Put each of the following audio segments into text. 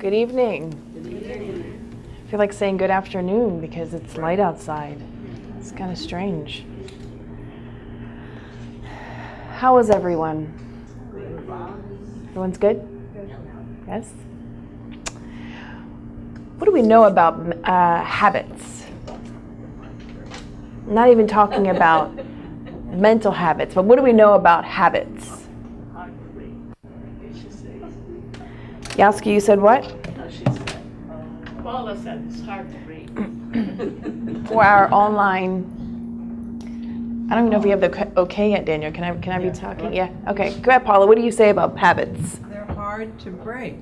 Good evening. Good evening. I feel like saying good afternoon because it's light outside. It's kind of strange. How is everyone? Everyone's good? Yes? What do we know about habits? I'm not even talking about mental habits, but what do we know about habits? Yaski, you said what? No, she said, Paula said it's hard to read. For our online, I don't even know if we have the okay yet, Daniel. Can I be talking? Yeah. Okay. Go ahead, Paula. What do you say about habits? They're hard to break.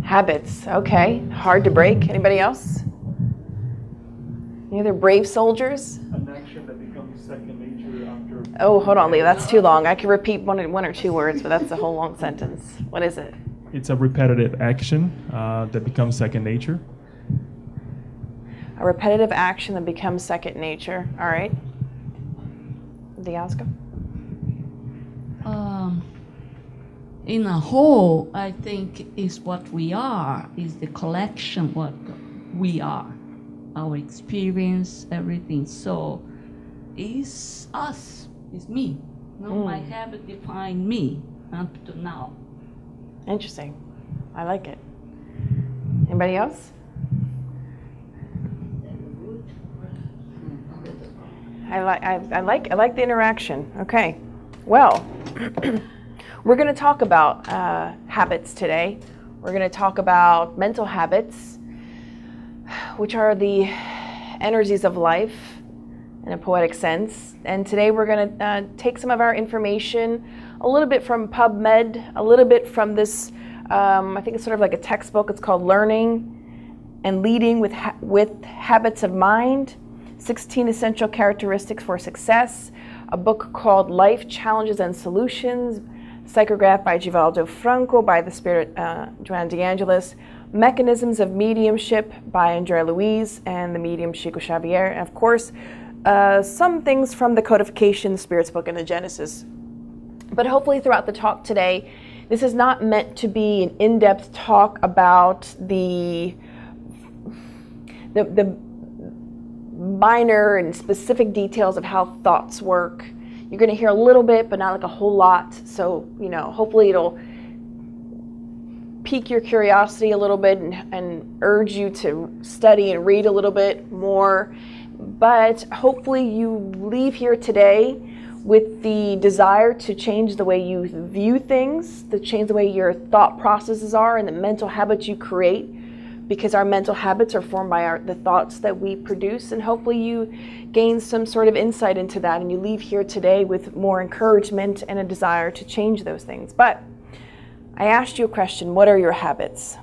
Habits. Okay. Hard to break. Anybody else? Any other brave soldiers? An action that becomes second nature after. Oh, hold on, Leo. That's too long. I can repeat one or two words, but that's a whole long sentence. What is it? It's a repetitive action that becomes second nature. A repetitive action that becomes second nature. All right. Diaska? In a whole, I think is what we are, is the collection what we are, our experience, everything. So it's us, it's me. No, my habit define me up to now. Interesting. I like it. Anybody else? I like the interaction. Okay. Well, we're going to talk about habits today. We're going to talk about mental habits, which are the energies of life in a poetic sense. And today we're going to take some of our information, a little bit from PubMed, a little bit from this, I think it's sort of like a textbook. It's called Learning and Leading with Habits of Mind, 16 Essential Characteristics for Success, a book called Life Challenges and Solutions, psychograph by Givaldo Franco by the Spirit, Joanna DeAngelis, Mechanisms of Mediumship by Andrea Louise and the medium Chico Xavier, and of course, some things from the Codification, the Spirit's book, and the Genesis. But hopefully throughout the talk today, this is not meant to be an in-depth talk about the minor and specific details of how thoughts work. You're going to hear a little bit, but not like a whole lot. So, hopefully it'll pique your curiosity a little bit and urge you to study and read a little bit more. But hopefully you leave here today with the desire to change the way you view things, to change the way your thought processes are and the mental habits you create, because our mental habits are formed by the thoughts that we produce. And hopefully you gain some sort of insight into that and you leave here today with more encouragement and a desire to change those things. But I asked you a question: what are your habits?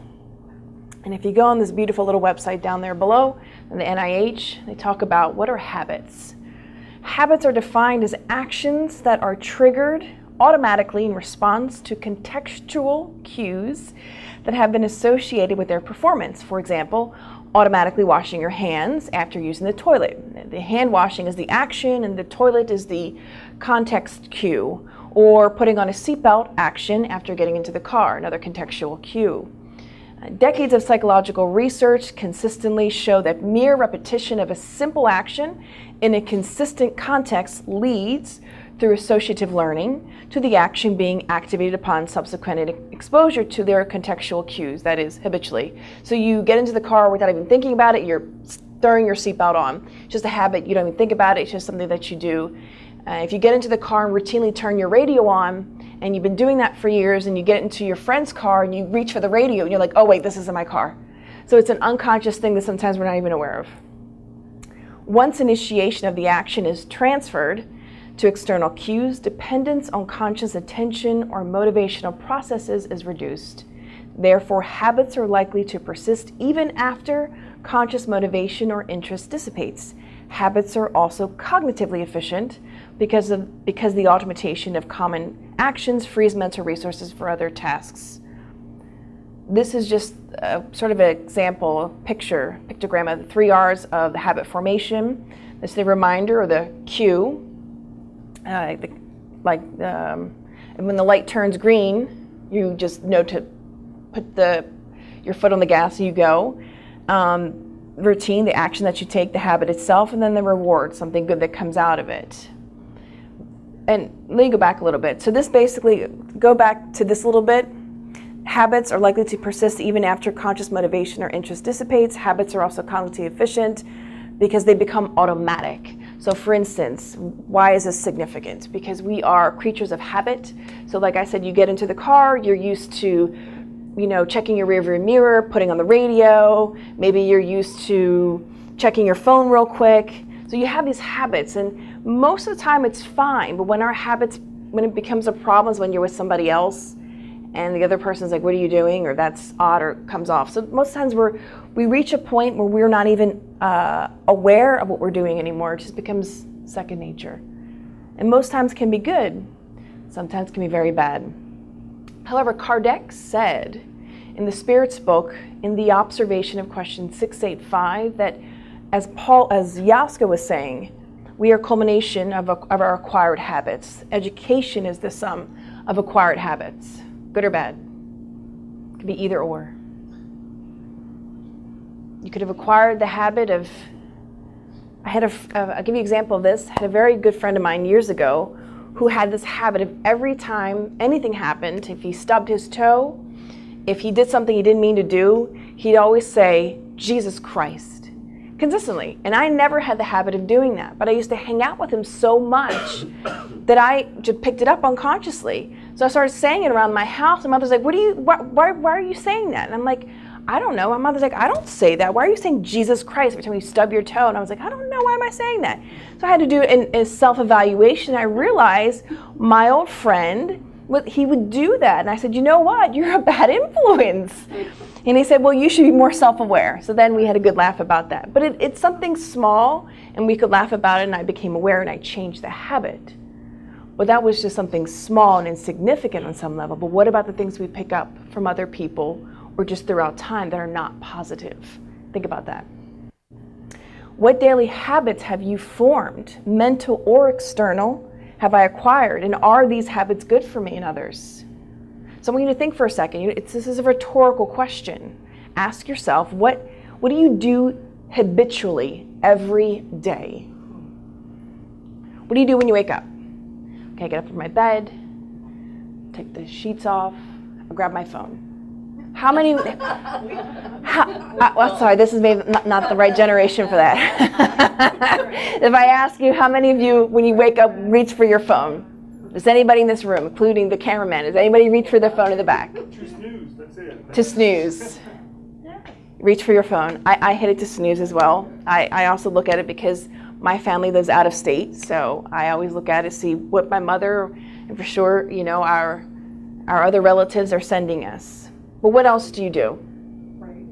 And if you go on this beautiful little website down there below, in the NIH, they talk about what are habits. Habits are defined as actions that are triggered automatically in response to contextual cues that have been associated with their performance. For example, automatically washing your hands after using the toilet. The hand washing is the action and the toilet is the context cue. Or putting on a seatbelt, action after getting into the car, another contextual cue. Decades of psychological research consistently show that mere repetition of a simple action in a consistent context leads, through associative learning, to the action being activated upon subsequent exposure to their contextual cues, that is, habitually. So you get into the car without even thinking about it, you're throwing your seatbelt on. It's just a habit, you don't even think about it, it's just something that you do. If you get into the car and routinely turn your radio on, and you've been doing that for years, and you get into your friend's car and you reach for the radio and you're like, oh wait, this isn't my car. So it's an unconscious thing that sometimes we're not even aware of. Once initiation of the action is transferred to external cues, dependence on conscious attention or motivational processes is reduced. Therefore, habits are likely to persist even after conscious motivation or interest dissipates. Habits are also cognitively efficient because the automation of common actions frees mental resources for other tasks. This is just sort of an example, a pictogram of the 3 R's of the habit formation. This is the reminder or the cue. And when the light turns green, you just know to put your foot on the gas, you go. Routine, the action that you take, the habit itself, and then the reward, something good that comes out of it. And let me go back a little bit. So this basically, go back to this a little bit. Habits are likely to persist even after conscious motivation or interest dissipates. Habits are also cognitively efficient because they become automatic. So for instance, why is this significant? Because we are creatures of habit. So like I said, you get into the car, you're used to, checking your rearview mirror, putting on the radio. Maybe you're used to checking your phone real quick. So you have these habits, and most of the time it's fine. But when it becomes a problem is when you're with somebody else and the other person's like, what are you doing? Or that's odd, or comes off. So most times we reach a point where we're not even aware of what we're doing anymore. It just becomes second nature. And most times can be good. Sometimes can be very bad. However, Kardec said in the Spirit's book, in the observation of question 685, that as Yaska was saying, we are culmination of our acquired habits. Education is the sum of acquired habits, good or bad. It could be either or. You could have acquired the habit of, I'll give you an example of this. I had a very good friend of mine years ago who had this habit of every time anything happened, if he stubbed his toe, if he did something he didn't mean to do, he'd always say, Jesus Christ, consistently. And I never had the habit of doing that, but I used to hang out with him so much that I just picked it up unconsciously. So I started saying it around my house, and Mother's like, why are you saying that? And I'm like, I don't know. My mother's like, I don't say that. Why are you saying Jesus Christ every time you stub your toe? And I was like, I don't know. Why am I saying that? So I had to do a self-evaluation. I realized my old friend, he would do that. And I said, you know what? You're a bad influence. And he said, well, you should be more self-aware. So then we had a good laugh about that. But it's something small, and we could laugh about it, and I became aware, and I changed the habit. But that was just something small and insignificant on some level. But what about the things we pick up from other people or just throughout time that are not positive? Think about that. What daily habits have you formed, mental or external, have I acquired? And are these habits good for me and others? So I want you to think for a second. This is a rhetorical question. Ask yourself, what do you do habitually every day? What do you do when you wake up? Okay, I get up from my bed, take the sheets off, I grab my phone. How many, sorry, this is maybe not the right generation for that. If I ask you, how many of you, when you wake up, reach for your phone? Does anybody in this room, including the cameraman, does anybody reach for their phone in the back? To snooze, that's it. To snooze. Reach for your phone. I hit it to snooze as well. I also look at it because my family lives out of state, so I always look at it to see what my mother, and for sure, our other relatives are sending us. But what else do you do? Right.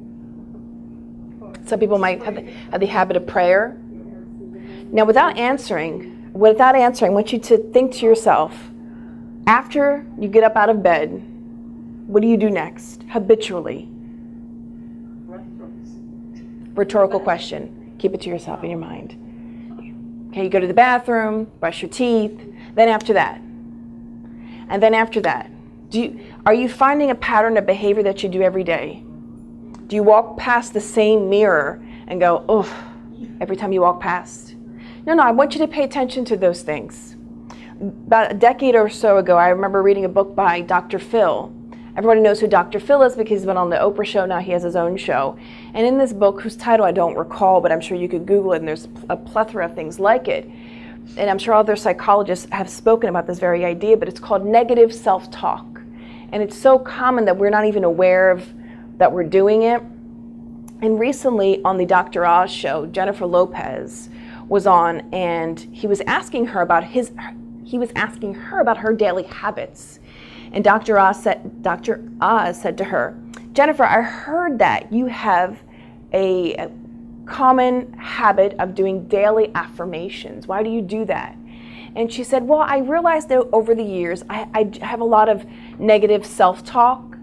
Some people might have the habit of prayer. Now, without answering, I want you to think to yourself, after you get up out of bed, what do you do next, habitually? Rhetorical question. Keep it to yourself in your mind. Okay, you go to the bathroom, brush your teeth, then after that. And then after that. Are you finding a pattern of behavior that you do every day? Do you walk past the same mirror and go, oh, every time you walk past? No, I want you to pay attention to those things. About a decade or so ago, I remember reading a book by Dr. Phil. Everybody knows who Dr. Phil is because he's been on the Oprah show. Now he has his own show. And in this book, whose title I don't recall, but I'm sure you could Google it, and there's a plethora of things like it. And I'm sure other psychologists have spoken about this very idea, but it's called negative self-talk. And it's so common that we're not even aware of that we're doing it. And recently on the Dr. Oz show, Jennifer Lopez was on, and he was asking her about her daily habits. And Dr. Oz said to her, Jennifer, I heard that you have a common habit of doing daily affirmations. Why do you do that? And she said, well, I realized that over the years, I have a lot of negative self-talk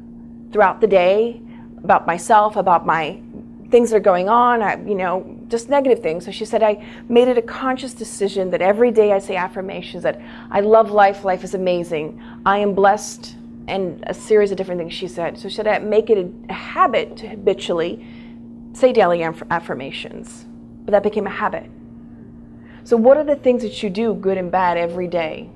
throughout the day about myself, about my things that are going on, just negative things. So she said, I made it a conscious decision that every day I say affirmations that I love life, life is amazing, I am blessed, and a series of different things she said. So she said, make it a habit to habitually say daily affirmations. But that became a habit. So what are the things that you do, good and bad, every day?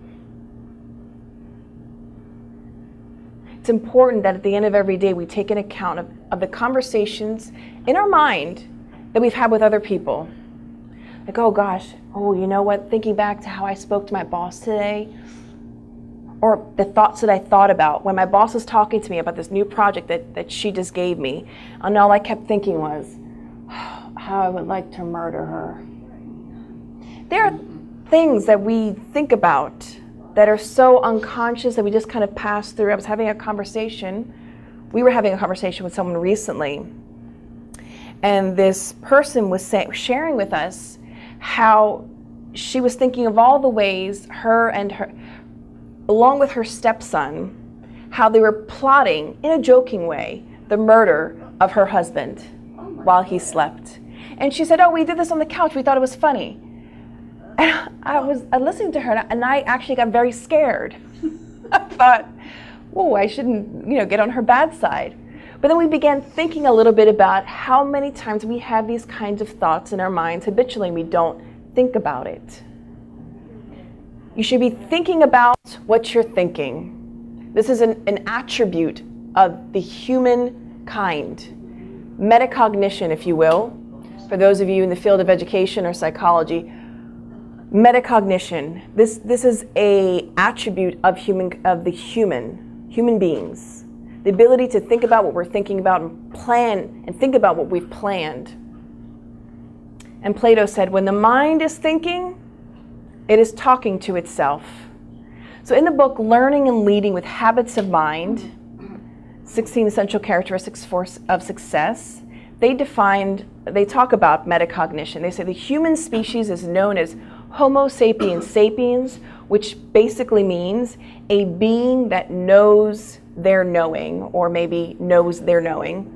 It's important that at the end of every day we take an account of the conversations in our mind that we've had with other people. Like, oh gosh, you know what? Thinking back to how I spoke to my boss today, or the thoughts that I thought about when my boss was talking to me about this new project that she just gave me, and all I kept thinking was, how I would like to murder her. There are things that we think about that are so unconscious that we just kind of pass through. I was having a conversation. We were having a conversation with someone recently, and this person was sharing with us how she was thinking of all the ways her, along with her stepson, how they were plotting, in a joking way, the murder of her husband while he slept. And she said, we did this on the couch. We thought it was funny. And I was listening to her, and I actually got very scared. I thought, I shouldn't, get on her bad side. But then we began thinking a little bit about how many times we have these kinds of thoughts in our minds habitually, and we don't think about it. You should be thinking about what you're thinking. This is an attribute of the human kind. Metacognition, if you will. For those of you in the field of education or psychology, metacognition. This is a attribute of human beings. The ability to think about what we're thinking about and plan and think about what we've planned. And Plato said, when the mind is thinking, it is talking to itself. So in the book, Learning and Leading with Habits of Mind, 16 Essential Characteristics of Success, they talk about metacognition. They say the human species is known as Homo sapiens sapiens, which basically means a being that knows their knowing, or maybe knows their knowing.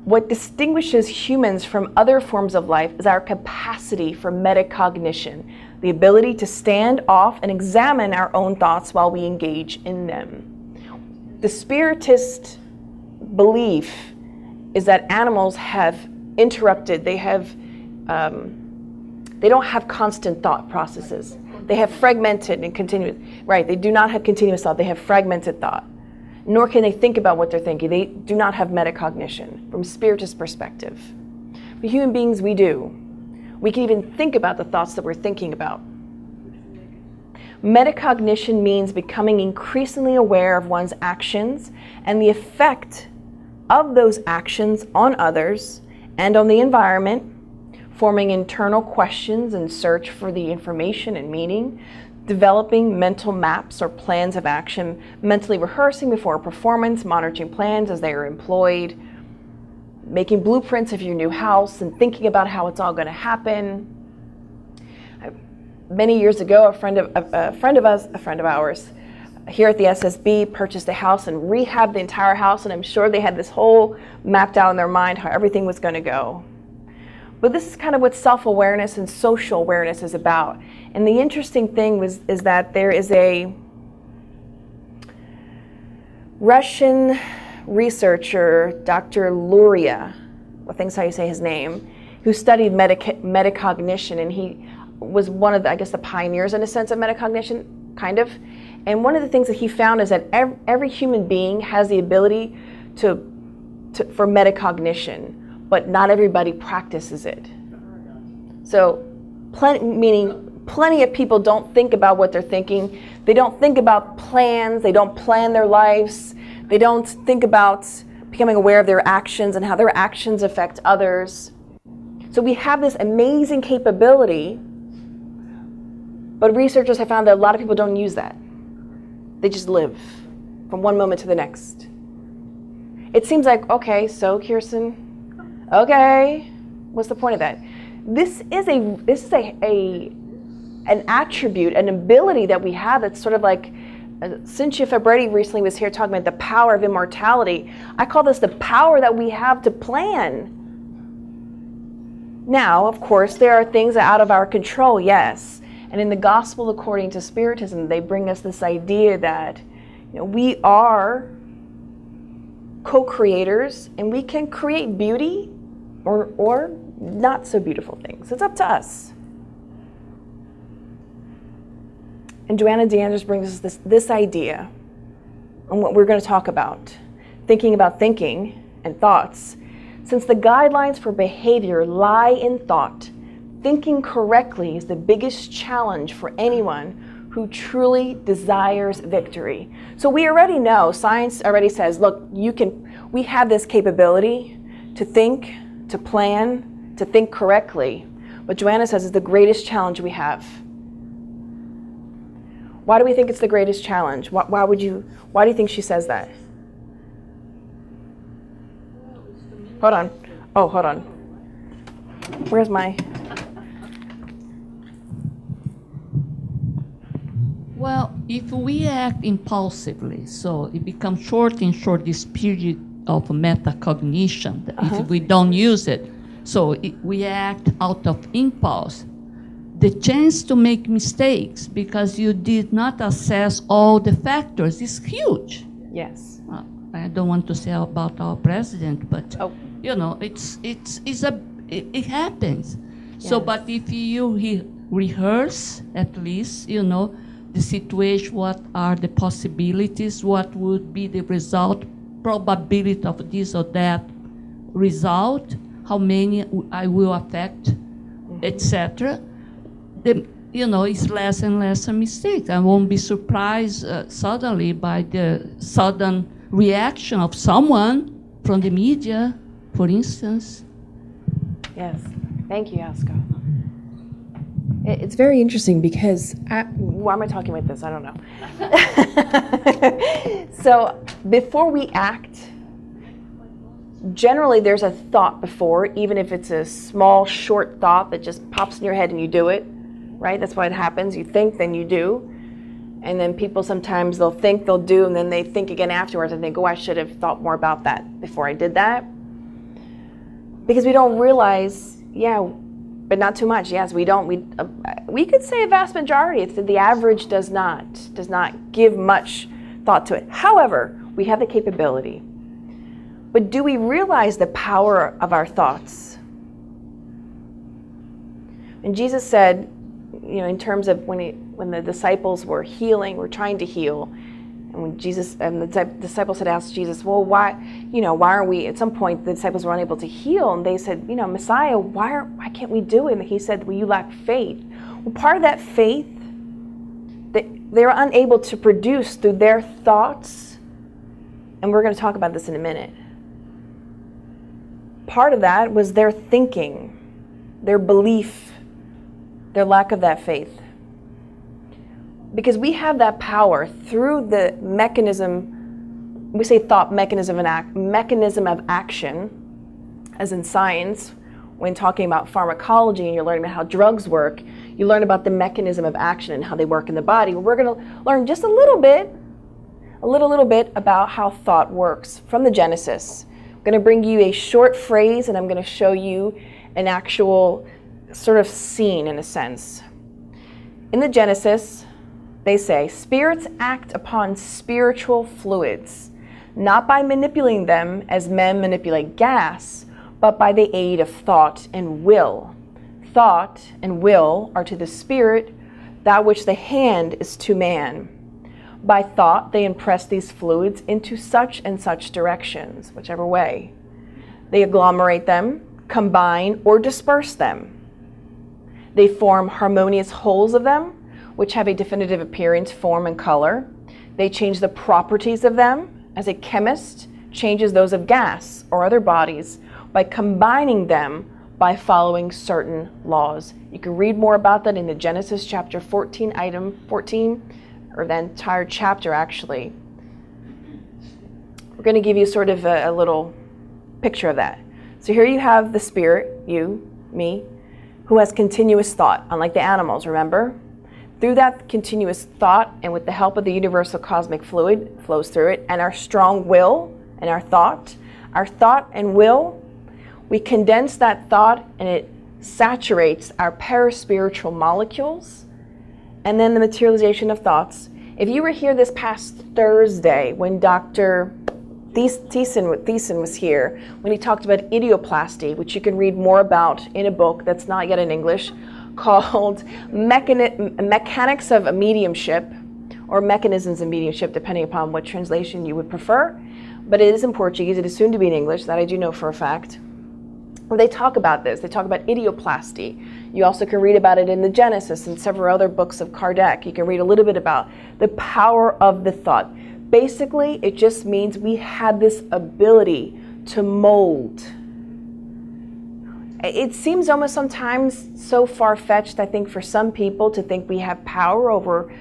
What distinguishes humans from other forms of life is our capacity for metacognition, the ability to stand off and examine our own thoughts while we engage in them. The Spiritist belief is that animals have interrupted, they don't have constant thought processes. They have fragmented and continuous, right? They do not have continuous thought, they have fragmented thought. Nor can they think about what they're thinking. They do not have metacognition from a Spiritist perspective. For human beings, we do. We can even think about the thoughts that we're thinking about. Metacognition means becoming increasingly aware of one's actions and the effect of those actions on others and on the environment, forming internal questions in search for the information and meaning, developing mental maps or plans of action, mentally rehearsing before a performance, monitoring plans as they are employed, making blueprints of your new house and thinking about how it's all going to happen. Many years ago, a friend of ours here at the SSB purchased a house and rehabbed the entire house, and I'm sure they had this whole mapped out in their mind how everything was going to go. But this is kind of what self-awareness and social awareness is about. And the interesting thing is that there is a Russian researcher, Dr. Luria, I think that's how you say his name, who studied metacognition, and he was one of the pioneers in a sense of metacognition, kind of. And one of the things that he found is that every human being has the ability for metacognition, but not everybody practices it. So, plenty of people don't think about what they're thinking. They don't think about plans. They don't plan their lives. They don't think about becoming aware of their actions and how their actions affect others. So we have this amazing capability, but researchers have found that a lot of people don't use that. They just live from one moment to the next. It seems like, okay, so Kirsten, okay, what's the point of that? This is an attribute, an ability that we have that's sort of like, Cynthia Fabretti recently was here talking about the power of immortality. I call this the power that we have to plan. Now, of course, there are things out of our control, yes. And in the Gospel according to Spiritism, they bring us this idea that we are co-creators, and we can create beauty or not so beautiful things. It's up to us. And Joanna DeAndres brings us this idea on what we're going to talk about thinking and thoughts. Since the guidelines for behavior lie in thought, thinking correctly is the biggest challenge for anyone who truly desires victory. So we already know, science already says, look, we have this capability to think, to plan, to think correctly. But Joanna says it's the greatest challenge we have. Why do we think it's the greatest challenge? Why do you think she says that? Hold on. Oh, hold on. Where's my... Well, if we act impulsively, so it becomes short and short, this period of metacognition, if we don't use it. So we act out of impulse. The chance to make mistakes because you did not assess all the factors is huge. Yes. I don't want to say about our president, but it happens. Yes. So, but if you rehearse at least, the situation, what are the possibilities, what would be the result, probability of this or that result, how many I will affect, etc. It's less and less a mistake. I won't be surprised suddenly by the sudden reaction of someone from the media, for instance. Yes. Thank you, Asko. It's very interesting because Why am I talking about this? I don't know. So before we act, generally there's a thought before, even if it's a small, short thought that just pops in your head and you do it, right? That's why it happens. You think, then you do. And then people sometimes they'll think, they'll do, and then they think again afterwards and think, oh, I should have thought more about that before I did that. Because we don't realize, but not too much. Yes, we don't. We could say a vast majority. It's the average does not give much thought to it. However, we have the capability. But do we realize the power of our thoughts? And Jesus said, in terms of when the disciples were trying to heal, and when the disciples had asked Jesus, well, why are we, at some point the disciples were unable to heal, and they said, Messiah, why can't we do it? And he said, well, you lack faith. Well, part of that faith, they were unable to produce through their thoughts, and we're going to talk about this in a minute. Part of that was their thinking, their belief, their lack of that faith. Because we have that power through the mechanism, we say thought mechanism of action, as in science, when talking about pharmacology and you're learning about how drugs work, you learn about the mechanism of action and how they work in the body. Well, we're going to learn just a little bit about how thought works from the Genesis. I'm going to bring you a short phrase and I'm going to show you an actual sort of scene in a sense. In the Genesis, they say, spirits act upon spiritual fluids, not by manipulating them as men manipulate gas, but by the aid of thought and will. Thought and will are to the spirit that which the hand is to man. By thought, they impress these fluids into such and such directions, whichever way. They agglomerate them, combine, or disperse them. They form harmonious wholes of them, which have a definitive appearance, form, and color. They change the properties of them, as a chemist changes those of gas or other bodies, by combining them by following certain laws. You can read more about that in the Genesis chapter 14, item 14, or the entire chapter actually. We're going to give you sort of a little picture of that. So here you have the spirit, you, me, who has continuous thought, unlike the animals, remember? Through that continuous thought, and with the help of the universal cosmic fluid, flows through it, and our strong will and our thought and will, we condense that thought and it saturates our paraspiritual molecules and then the materialization of thoughts. If you were here this past Thursday when Dr. Thiessen was here, when he talked about idioplasty, which you can read more about in a book that's not yet in English, called Mechanics of Mediumship, or Mechanisms of Mediumship, depending upon what translation you would prefer. But it is in Portuguese. It is soon to be in English. That I do know for a fact. Well, they talk about this. They talk about idioplasty. You also can read about it in the Genesis and several other books of Kardec. You can read a little bit about the power of the thought. Basically, it just means we have this ability to mold. It seems almost sometimes so far-fetched, I think, for some people to think we have power over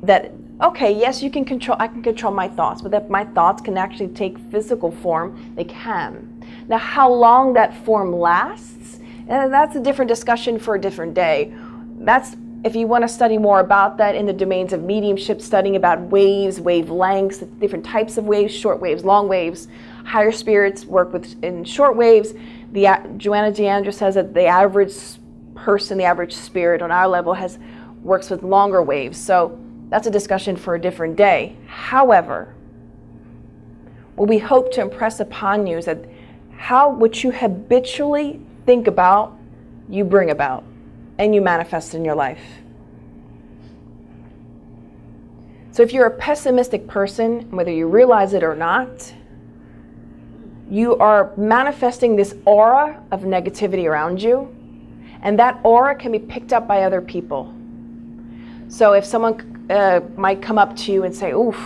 that. Okay, yes, I can control my thoughts, but that my thoughts can actually take physical form, they can. Now, how long that form lasts, that's a different discussion for a different day. That's, if you want to study more about that in the domains of mediumship, studying about waves, wavelengths, different types of waves, short waves, long waves. Higher spirits work in short waves. Joanna DeAndra says that the average person, the average spirit on our level works with longer waves. So that's a discussion for a different day. However, what we hope to impress upon you is that what you habitually think about, you bring about, and you manifest in your life. So if you're a pessimistic person, whether you realize it or not, you are manifesting this aura of negativity around you, and that aura can be picked up by other people. So if someone might come up to you and say, "Oof,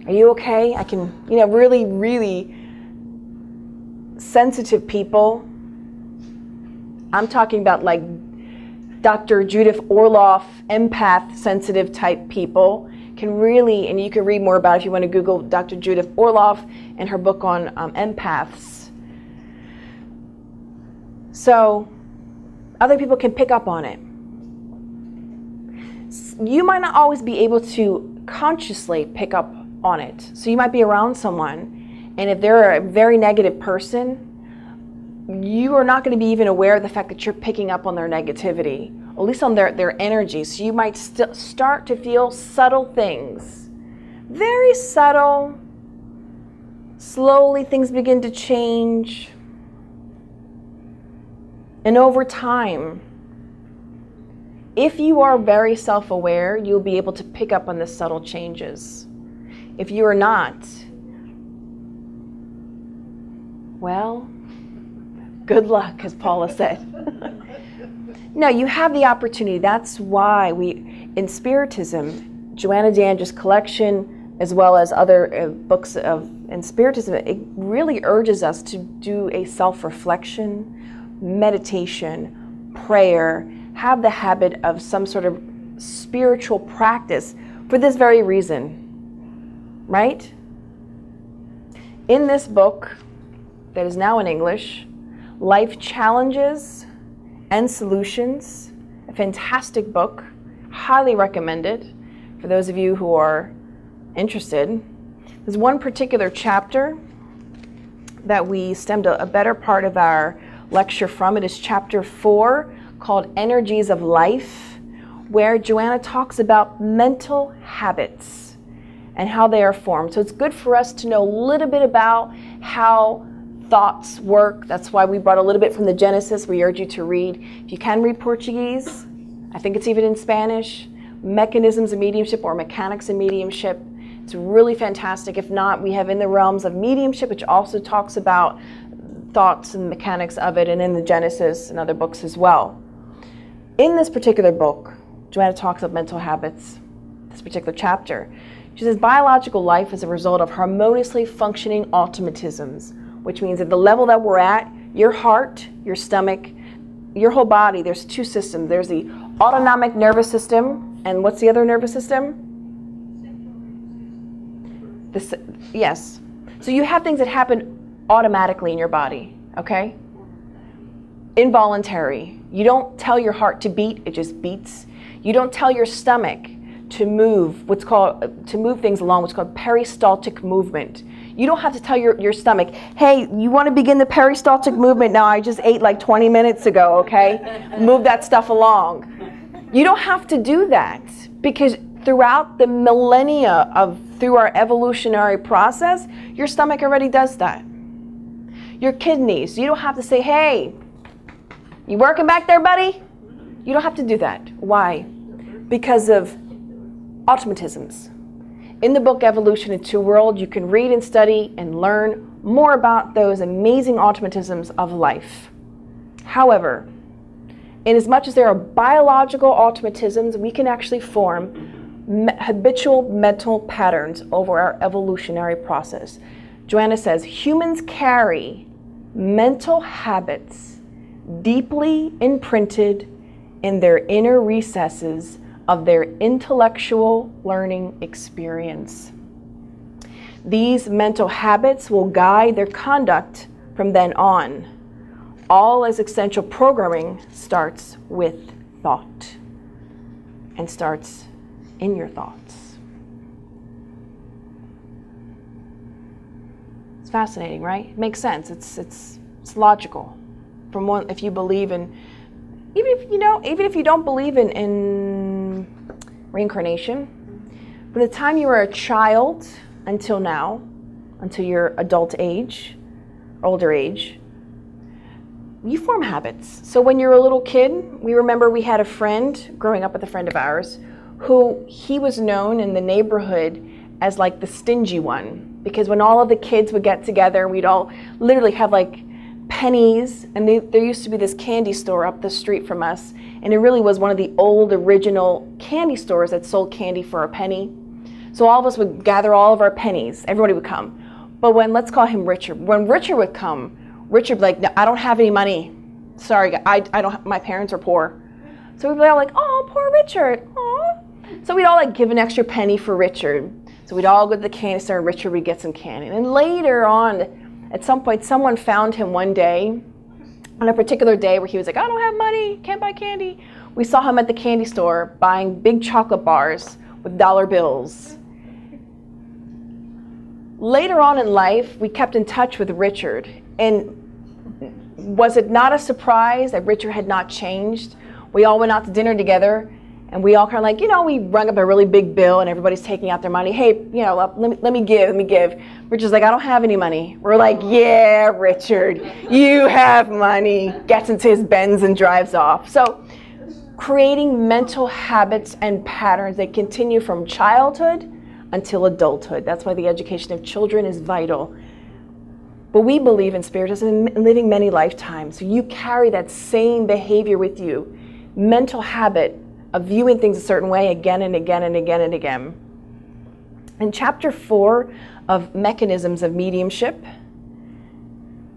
are you okay?" I can, really, really sensitive people. I'm talking about like Dr. Judith Orloff, empath, sensitive type people can really, and you can read more about it if you want to Google Dr. Judith Orloff and her book on empaths. So other people can pick up on it. You might not always be able to consciously pick up on it. So you might be around someone, and if they're a very negative person, you are not going to be even aware of the fact that you're picking up on their negativity, at least on their energy. So you might start to feel subtle things, very subtle. Slowly things begin to change. And over time, if you are very self-aware, you'll be able to pick up on the subtle changes. If you are not, well, good luck, as Paula said. No, you have the opportunity. That's why in Spiritism, Joanna DeAndra's collection, as well as other books in Spiritism, it really urges us to do a self-reflection, meditation, prayer, have the habit of some sort of spiritual practice for this very reason, right? In this book that is now in English, Life Challenges and Solutions, a fantastic book, highly recommended for those of you who are interested. There's one particular chapter that we stemmed a better part of our lecture from. It is chapter 4, called Energies of Life, where Joanna talks about mental habits and how they are formed. So it's good for us to know a little bit about how thoughts work. That's why we brought a little bit from the Genesis. We urge you to read. If you can read Portuguese, I think it's even in Spanish, Mechanisms of Mediumship or Mechanics of Mediumship. It's really fantastic. If not, we have In the Realms of Mediumship, which also talks about thoughts and mechanics of it, and in the Genesis and other books as well. In this particular book, Joanna talks of mental habits, this particular chapter. She says, biological life is a result of harmoniously functioning automatisms, which means at the level that we're at, your heart, your stomach, your whole body, there's two systems. There's the autonomic nervous system, and what's the other nervous system? Yes. So you have things that happen automatically in your body, okay? Involuntary. You don't tell your heart to beat, it just beats. You don't tell your stomach to move, to move things along, what's called peristaltic movement. You don't have to tell your stomach, hey, you want to begin the peristaltic movement now? I just ate like 20 minutes ago, okay? Move that stuff along. You don't have to do that, because throughout the millennia through our evolutionary process, your stomach already does that. Your kidneys, you don't have to say, hey, you working back there, buddy? You don't have to do that. Why? Because of automatisms. In the book Evolution in Two Worlds, you can read and study and learn more about those amazing automatisms of life. However, in as much as there are biological automatisms, we can actually form habitual mental patterns over our evolutionary process. Joanna says, humans carry mental habits deeply imprinted in their inner recesses of their intellectual learning experience. These mental habits will guide their conduct from then on. All as essential programming starts with thought and starts in your thoughts. It's fascinating, right? It makes sense. It's logical. From one, if you believe in, even if you don't believe in reincarnation, from the time you were a child until now, until your adult age, older age, you form habits. So when you're a little kid, we remember we had a friend, growing up with a friend of ours, who he was known in the neighborhood as like the stingy one, because when all of the kids would get together, we'd all literally have like pennies, and there used to be this candy store up the street from us, and it really was one of the old original candy stores that sold candy for a penny. So all of us would gather all of our pennies, everybody would come. But let's call him Richard, when Richard would come, Richard would be like, no, I don't have any money, sorry, I don't, my parents are poor. So we'd be all like, oh, poor Richard, aw. So we'd all like give an extra penny for Richard. So we'd all go to the candy store and Richard would get some candy. And then later on, at some point, someone found him one day, on a particular day where he was like, I don't have money, can't buy candy. We saw him at the candy store buying big chocolate bars with dollar bills. Later on in life, we kept in touch with Richard. And was it not a surprise that Richard had not changed? We all went out to dinner together, and we all kind of like, we rung up a really big bill, and everybody's taking out their money. Hey, let me give. Richard's like, I don't have any money. We're like, yeah, Richard, you have money. Gets into his Benz and drives off. So creating mental habits and patterns that continue from childhood until adulthood. That's why the education of children is vital. But we believe in Spiritism and living many lifetimes. So you carry that same behavior with you. Mental habit of viewing things a certain way again and again and again and again. In chapter 4 of Mechanisms of Mediumship,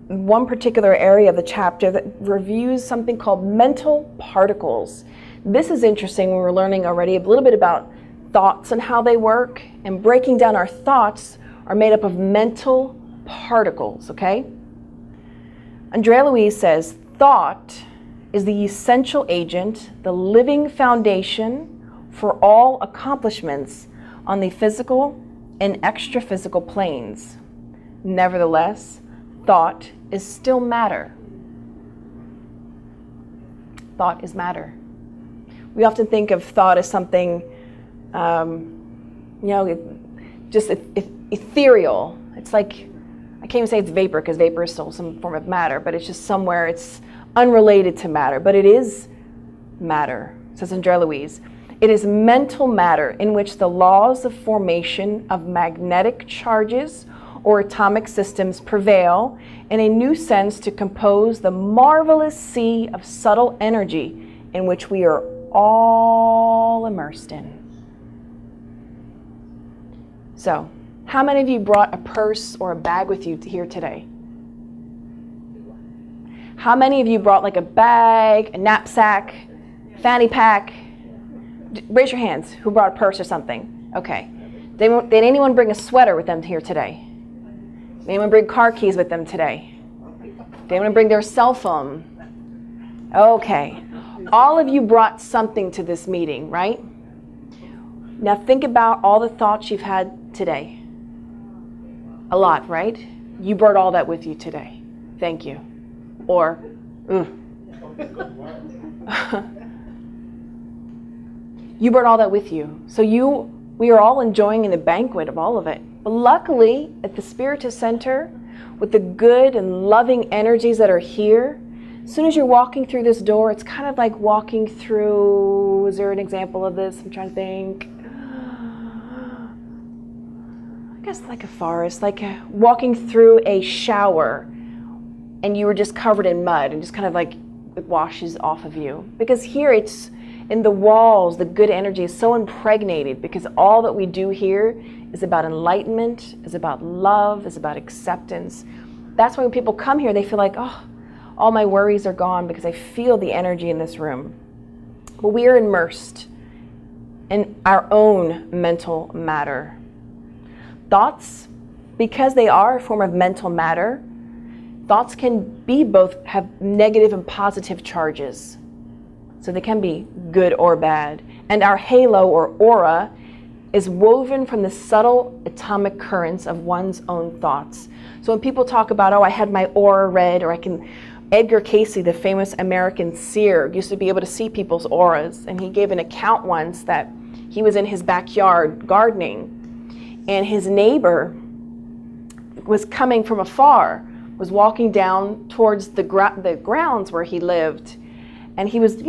one particular area of the chapter that reviews something called mental particles. This is interesting when we're learning already a little bit about thoughts and how they work, and breaking down our thoughts are made up of mental particles, okay? Andrea Louise says, thought is the essential agent, the living foundation for all accomplishments on the physical and extra-physical planes. Nevertheless, thought is still matter. Thought is matter. We often think of thought as something, just ethereal. It's like, I can't even say it's vapor, because vapor is still some form of matter, but it's just somewhere, it's unrelated to matter, but it is matter, says Andrea Louise. It is mental matter in which the laws of formation of magnetic charges or atomic systems prevail in a new sense to compose the marvelous sea of subtle energy in which we are all immersed in. So, how many of you brought a purse or a bag with you here today? How many of you brought like a bag, a knapsack, fanny pack? Raise your hands who brought a purse or something. Okay. Did anyone bring a sweater with them here today? Did anyone bring car keys with them today? Did anyone bring their cell phone? Okay. All of you brought something to this meeting, right? Now think about all the thoughts you've had today. A lot, right? You brought all that with you today. Thank you. Or, You brought all that with you. So we are all enjoying the banquet of all of it. But luckily, at the Spiritist Center, with the good and loving energies that are here, as soon as you're walking through this door, it's kind of like walking through, is there an example of this? I'm trying to think. I guess like a forest, like walking through a shower and you were just covered in mud and just kind of like it washes off of you. Because here it's in the walls, the good energy is so impregnated because all that we do here is about enlightenment, is about love, is about acceptance. That's why when people come here, they feel like, oh, all my worries are gone because I feel the energy in this room. But we are immersed in our own mental matter. Thoughts, because they are a form of mental matter, thoughts can be both have negative and positive charges. So they can be good or bad. And our halo or aura is woven from the subtle atomic currents of one's own thoughts. So when people talk about, oh, I had my aura read, or Edgar Cayce, the famous American seer, used to be able to see people's auras. And he gave an account once that he was in his backyard gardening, and his neighbor was coming from afar, was walking down towards the grounds where he lived. And he was,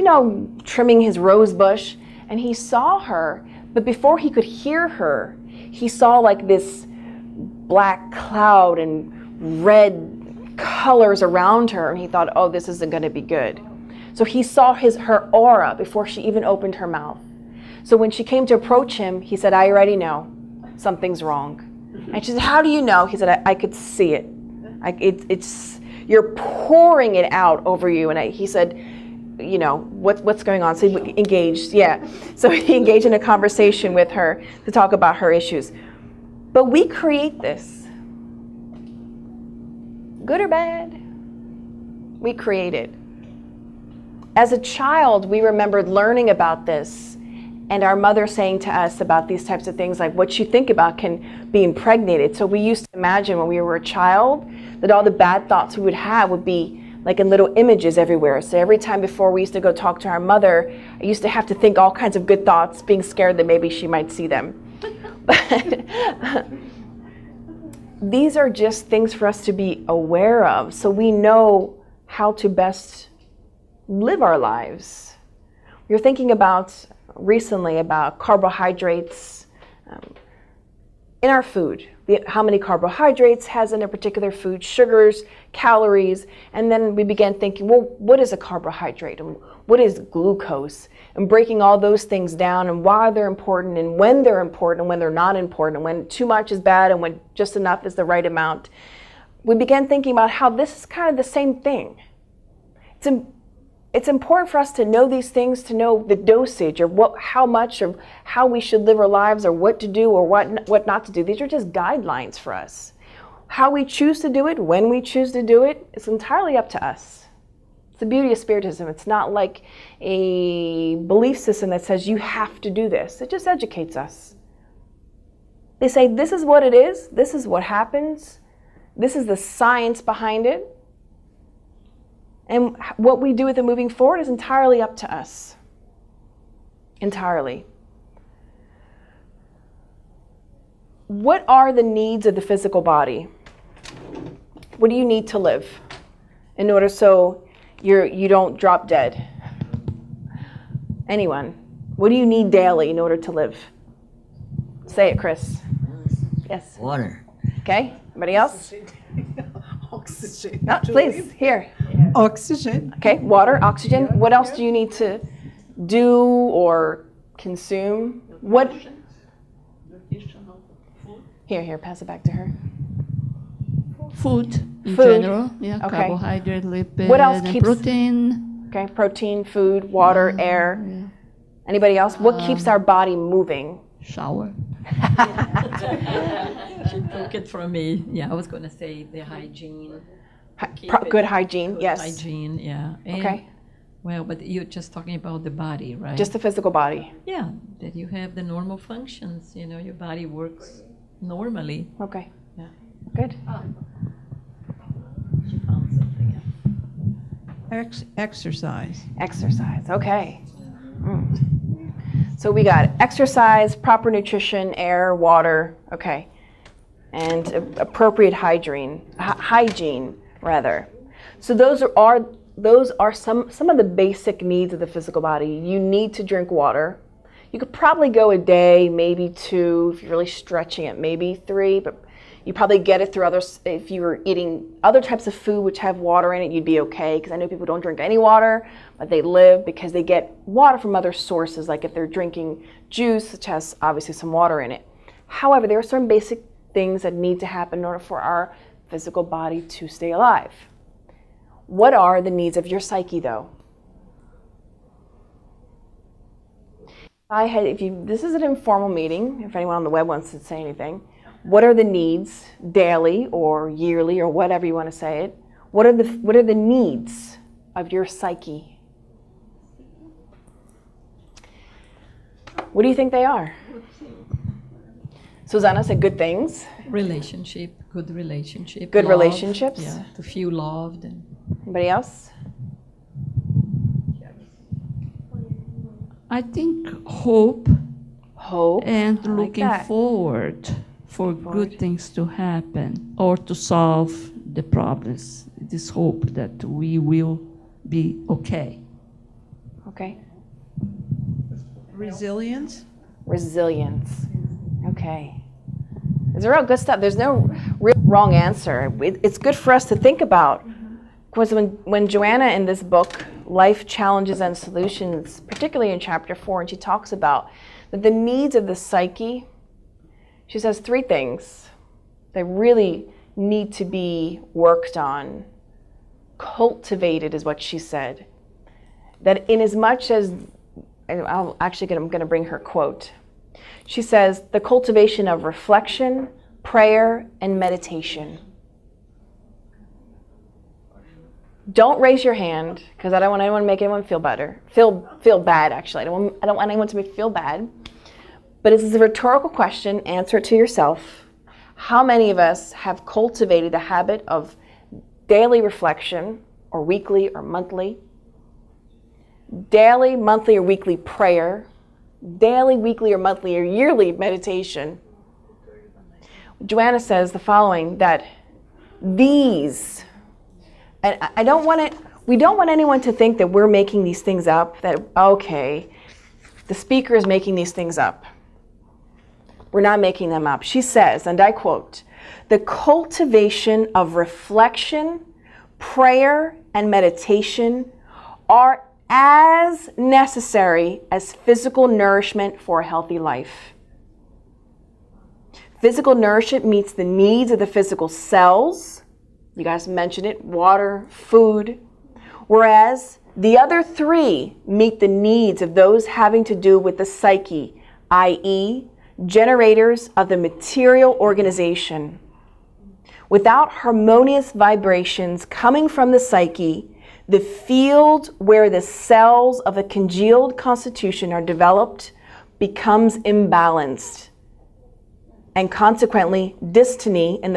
trimming his rose bush, and he saw her. But before he could hear her, he saw like this black cloud and red colors around her, and he thought, oh, this isn't going to be good. So he saw her aura before she even opened her mouth. So when she came to approach him, he said, I already know something's wrong. And she said, how do you know? He said, I could see it. You're pouring it out over you. And he said, what's going on? So he engaged, So he engaged in a conversation with her to talk about her issues. But we create this. Good or bad, we create it. As a child, we remembered learning about this and our mother saying to us about these types of things, like what you think about can be impregnated. So we used to imagine when we were a child that all the bad thoughts we would have would be like in little images everywhere. So every time before we used to go talk to our mother, I used to have to think all kinds of good thoughts, being scared that maybe she might see them. But these are just things for us to be aware of, so we know how to best live our lives. We were thinking recently about carbohydrates in our food. How many carbohydrates has in a particular food, sugars, calories, and then we began thinking, well, what is a carbohydrate and what is glucose? And breaking all those things down and why they're important and when they're important and when they're not important and when too much is bad and when just enough is the right amount. We began thinking about how this is kind of the same thing. It's important for us to know these things, to know the dosage or how much or how we should live our lives or what to do or what not to do. These are just guidelines for us. How we choose to do it, when we choose to do it, it's entirely up to us. It's the beauty of Spiritism. It's not like a belief system that says you have to do this. It just educates us. They say this is what it is, this is what happens, this is the science behind it. And what we do with it moving forward is entirely up to us. Entirely. What are the needs of the physical body? What do you need to live in order so you don't drop dead? Anyone? What do you need daily in order to live? Say it, Chris. Yes. Water. Okay. Anybody else? Oxygen. No, please, here. Oxygen. Okay, water, oxygen. What else do you need to do or consume? What? Here, pass it back to her. Food in Food. general, yeah, Okay. carbohydrate, lipid, What else and keeps- protein. Okay, protein, food, water, air. Yeah. Anybody else? What keeps our body moving? Shower. She took it from me. Yeah, I was going to say the hygiene. Good hygiene, Good yes. hygiene, yeah. And, Okay, well, but you're just talking about the body, right? just the physical body. Yeah, that you have the normal functions. Your body works normally. Okay, yeah, good. She found something. Exercise. Exercise, okay. So we got exercise, proper nutrition, air, water, okay, and appropriate hygiene, rather. So those are some of the basic needs of the physical body. You need to drink water. You could probably go a day, maybe 2, if you're really stretching it, maybe 3, but you probably get it through others. If you were eating other types of food which have water in it, you'd be okay, because I know people don't drink any water, but they live because they get water from other sources, like if they're drinking juice, which has obviously some water in it. However, there are some basic things that need to happen in order for our physical body to stay alive. What are the needs of your psyche, though? This is an informal meeting, if anyone on the web wants to say anything. What are the needs, daily or yearly or whatever you want to say it? What are the needs of your psyche? What do you think they are? Susanna said good things. Relationship, good relationship. Good love, relationships. Yeah, to feel loved. And Anybody else? I think hope Hope. and I like looking that. forward for good things to happen or to solve the problems. This hope that we will be okay. Okay. Resilience. Resilience. Okay. These are all good stuff. There's no real wrong answer. It's good for us to think about. Because when Joanna in this book, Life Challenges and Solutions, particularly in chapter 4, and she talks about that the needs of the psyche, she says 3 things that really need to be worked on, cultivated is what she said. That in as much as, I'm going to bring her quote. She says, the cultivation of reflection, prayer, and meditation. Don't raise your hand, because I don't want anyone to make anyone feel bad, actually. I don't want anyone to feel bad. But this is a rhetorical question. Answer it to yourself. How many of us have cultivated the habit of daily reflection, or weekly or monthly, daily, monthly, or weekly prayer, daily, weekly, or monthly, or yearly meditation? Joanna says the following, that these, and we don't want anyone to think that we're making these things up, that, okay, the speaker is making these things up. We're not making them up. She says, and I quote, the cultivation of reflection, prayer, and meditation are as necessary as physical nourishment for a healthy life. Physical nourishment meets the needs of the physical cells. You guys mentioned it, water, food. Whereas the other 3 meet the needs of those having to do with the psyche, i.e., generators of the material organization. Without harmonious vibrations coming from the psyche, the field where the cells of a congealed constitution are developed becomes imbalanced, and consequently dystony in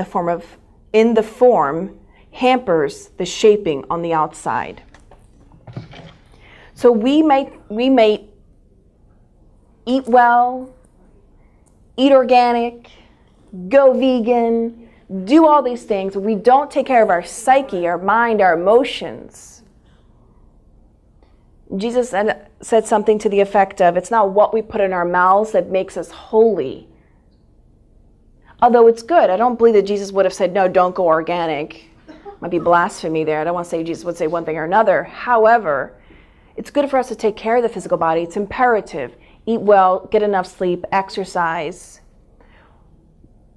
the form hampers the shaping on the outside. So we may eat well, eat organic, go vegan, do all these things, but we don't take care of our psyche, our mind, our emotions. Jesus said something to the effect of, it's not what we put in our mouths that makes us holy. Although it's good. I don't believe that Jesus would have said, no, don't go organic. Might be blasphemy there. I don't want to say Jesus would say one thing or another. However, it's good for us to take care of the physical body. It's imperative. Eat well, get enough sleep, exercise.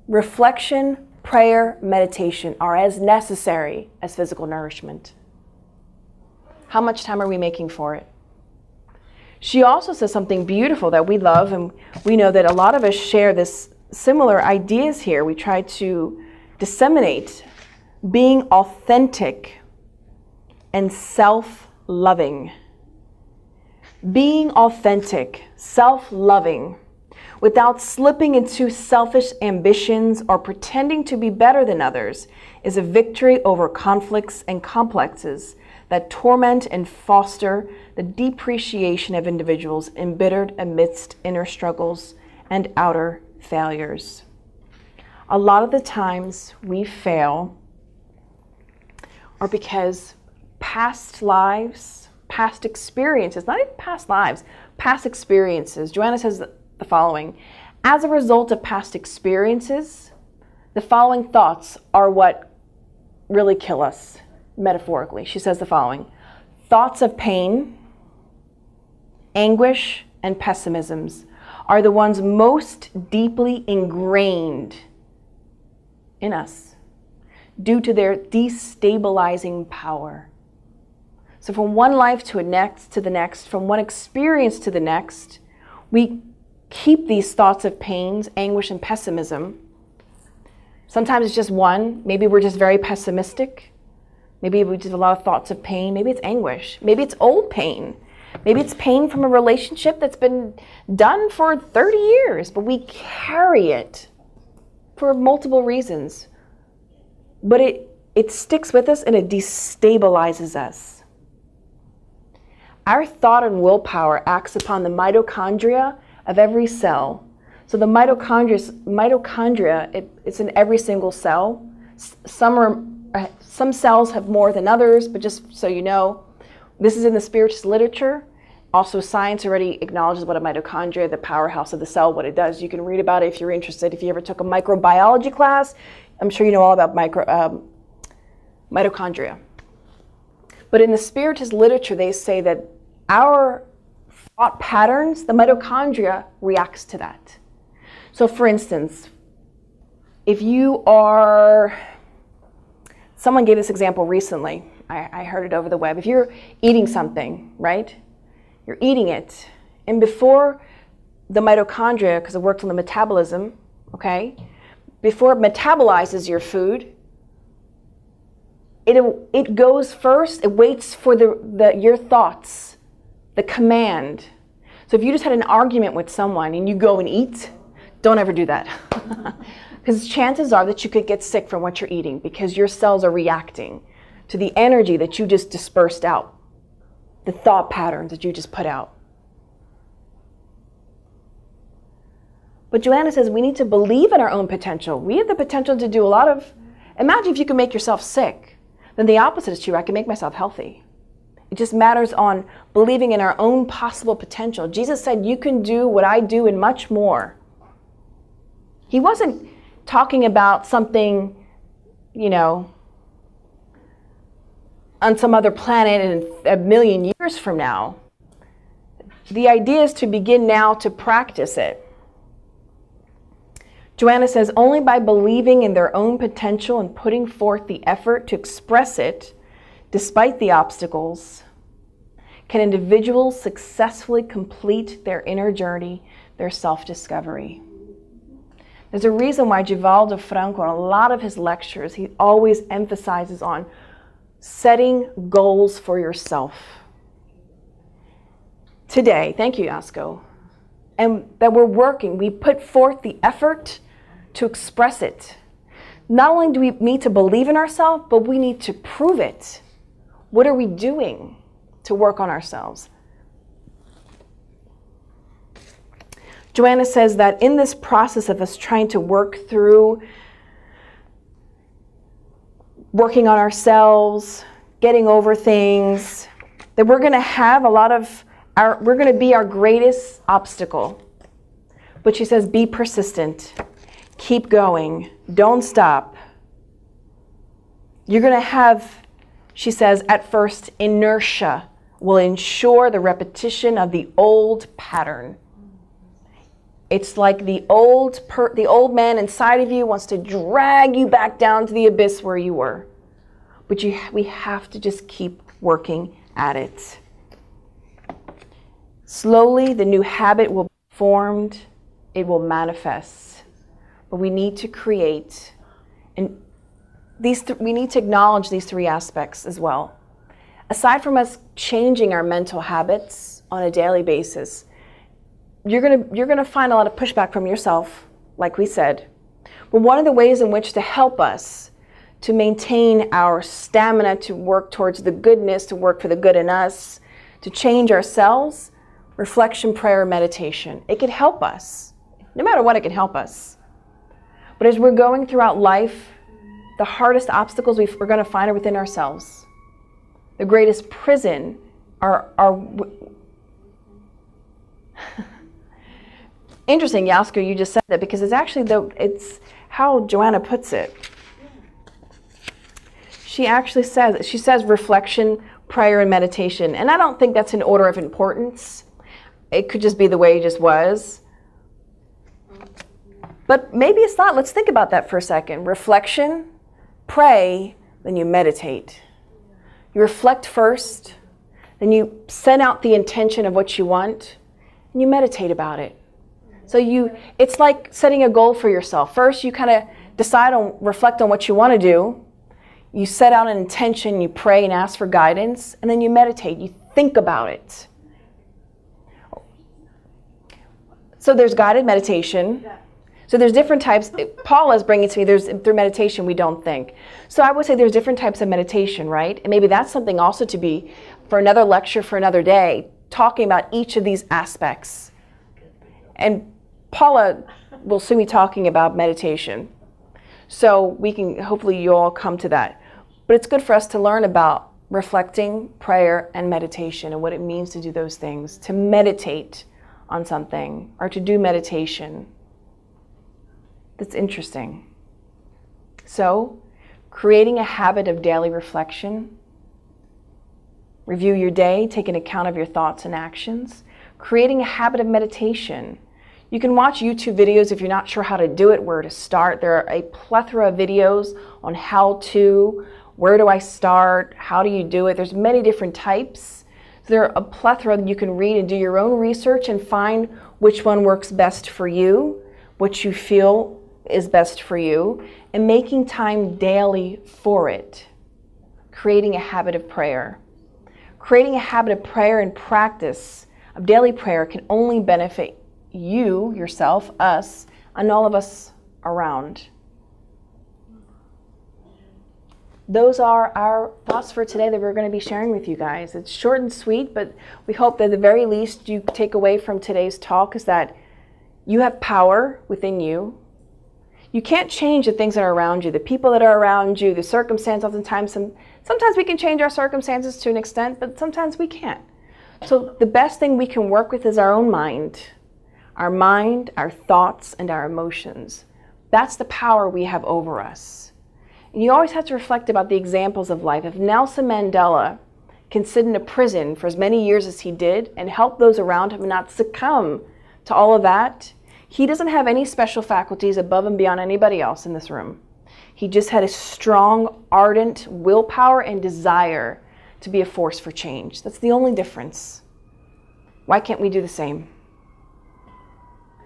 Reflection, prayer, meditation are as necessary as physical nourishment. How much time are we making for it? She also says something beautiful that we love, and we know that a lot of us share this similar ideas here. We try to disseminate being authentic and self-loving. Being authentic, self-loving, without slipping into selfish ambitions or pretending to be better than others, is a victory over conflicts and complexes that torment and foster the depreciation of individuals embittered amidst inner struggles and outer failures. A lot of the times we fail are because past lives, past experiences, not even past lives, past experiences. Joanna says the following: as a result of past experiences, the following thoughts are what really kill us, metaphorically. She says the following: thoughts of pain, anguish, and pessimisms are the ones most deeply ingrained in us due to their destabilizing power. So from one life to the next, from one experience to the next, we keep these thoughts of pains, anguish, and pessimism. Sometimes it's just one. Maybe we're just very pessimistic. Maybe we just have a lot of thoughts of pain. Maybe it's anguish. Maybe it's old pain. Maybe it's pain from a relationship that's been done for 30 years, but we carry it for multiple reasons. But it sticks with us and it destabilizes us. Our thought and willpower acts upon the mitochondria of every cell. So the mitochondria, it's in every single cell. Some cells have more than others, but just so you know, this is in the Spiritist literature. Also, science already acknowledges what a mitochondria, the powerhouse of the cell, what it does. You can read about it if you're interested. If you ever took a microbiology class, I'm sure you know all about mitochondria. But in the Spiritist literature, they say that our thought patterns, the mitochondria reacts to that. So for instance, if you are, someone gave this example recently, I heard it over the web. If you're eating something, right? You're eating it, and before the mitochondria, because it works on the metabolism, okay? Before it metabolizes your food, it goes first, it waits for your thoughts, the command. So if you just had an argument with someone and you go and eat, don't ever do that. Because chances are that you could get sick from what you're eating because your cells are reacting to the energy that you just dispersed out, the thought patterns that you just put out. But Joanna says we need to believe in our own potential. We have the potential to do a lot of, imagine if you can make yourself sick, then the opposite is true. I can make myself healthy. It just matters on believing in our own possible potential. Jesus said, you can do what I do and much more. He wasn't talking about something, on some other planet in a million years from now. The idea is to begin now to practice it. Joanna says, only by believing in their own potential and putting forth the effort to express it, despite the obstacles, can individuals successfully complete their inner journey, their self-discovery. There's a reason why Divaldo Franco, in a lot of his lectures, he always emphasizes on setting goals for yourself. Today, thank you, Yasko, and that we're working, we put forth the effort to express it. Not only do we need to believe in ourselves, but we need to prove it. What are we doing to work on ourselves? Joanna says that in this process of us trying to work through working on ourselves, getting over things, that we're going to have we're going to be our greatest obstacle. But she says, be persistent. Keep going. Don't stop. You're going to have, she says, at first, inertia will ensure the repetition of the old pattern. It's like the old man inside of you wants to drag you back down to the abyss where you were. But we have to just keep working at it. Slowly, the new habit will be formed. It will manifest. But we need to create, and we need to acknowledge these three aspects as well. Aside from us changing our mental habits on a daily basis, you're gonna find a lot of pushback from yourself, like we said. But one of the ways in which to help us to maintain our stamina, to work towards the goodness, to work for the good in us, to change ourselves, reflection, prayer, meditation. It can help us. No matter what, it can help us. But as we're going throughout life, the hardest obstacles we're going to find are within ourselves. The greatest prison are interesting, Yasker, you just said that, because it's actually it's how Joanna puts it. She says reflection, prayer, and meditation. And I don't think that's an order of importance. It could just be the way it just was. But maybe it's not. Let's think about that for a second. Reflection, pray, then you meditate. You reflect first, then you set out the intention of what you want, and you meditate about it. So it's like setting a goal for yourself. First, you kind of reflect on what you want to do. You set out an intention, you pray and ask for guidance, and then you meditate. You think about it. So there's guided meditation. So there's different types. Paula's bringing to me, through meditation we don't think. So I would say there's different types of meditation, right? And maybe that's something also to be for another lecture for another day, talking about each of these aspects. And Paula will soon be talking about meditation. So we can, hopefully you all come to that. But it's good for us to learn about reflecting, prayer, and meditation and what it means to do those things, to meditate on something or to do meditation. That's interesting. So, creating a habit of daily reflection, review your day, take an account of your thoughts and actions, creating a habit of meditation. You can watch YouTube videos if you're not sure how to do it, where to start. There are a plethora of videos on how to, where do I start, how do you do it. There's many different types. So there are a plethora that you can read and do your own research and find which one works best for you, what you feel is best for you, and making time daily for it. Creating a habit of prayer. Creating a habit of prayer and practice of daily prayer can only benefit you, yourself, us, and all of us around. Those are our thoughts for today that we're going to be sharing with you guys. It's short and sweet, but we hope that at the very least you take away from today's talk is that you have power within you. You can't change the things that are around you, the people that are around you, the circumstance. Sometimes we can change our circumstances to an extent, but sometimes we can't. So the best thing we can work with is our own mind. Our mind, our thoughts, and our emotions. That's the power we have over us. And you always have to reflect about the examples of life. If Nelson Mandela can sit in a prison for as many years as he did and help those around him not succumb to all of that, he doesn't have any special faculties above and beyond anybody else in this room. He just had a strong, ardent willpower and desire to be a force for change. That's the only difference. Why can't we do the same?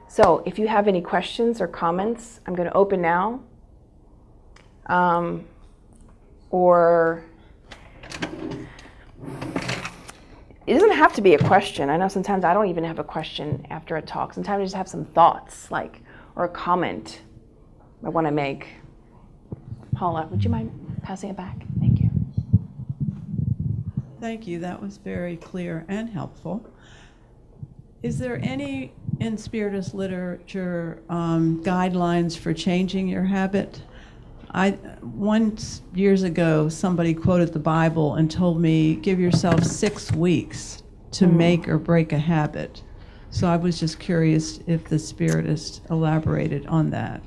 So if you have any questions or comments, I'm going to open now. Or it doesn't have to be a question. I know sometimes I don't even have a question after a talk. Sometimes I just have some thoughts, or a comment I want to make. Paula, would you mind passing it back? Thank you. Thank you. That was very clear and helpful. Is there any in Spiritist literature guidelines for changing your habit? Once years ago, somebody quoted the Bible and told me, give yourself 6 weeks to make or break a habit. So I was just curious if the Spiritist elaborated on that.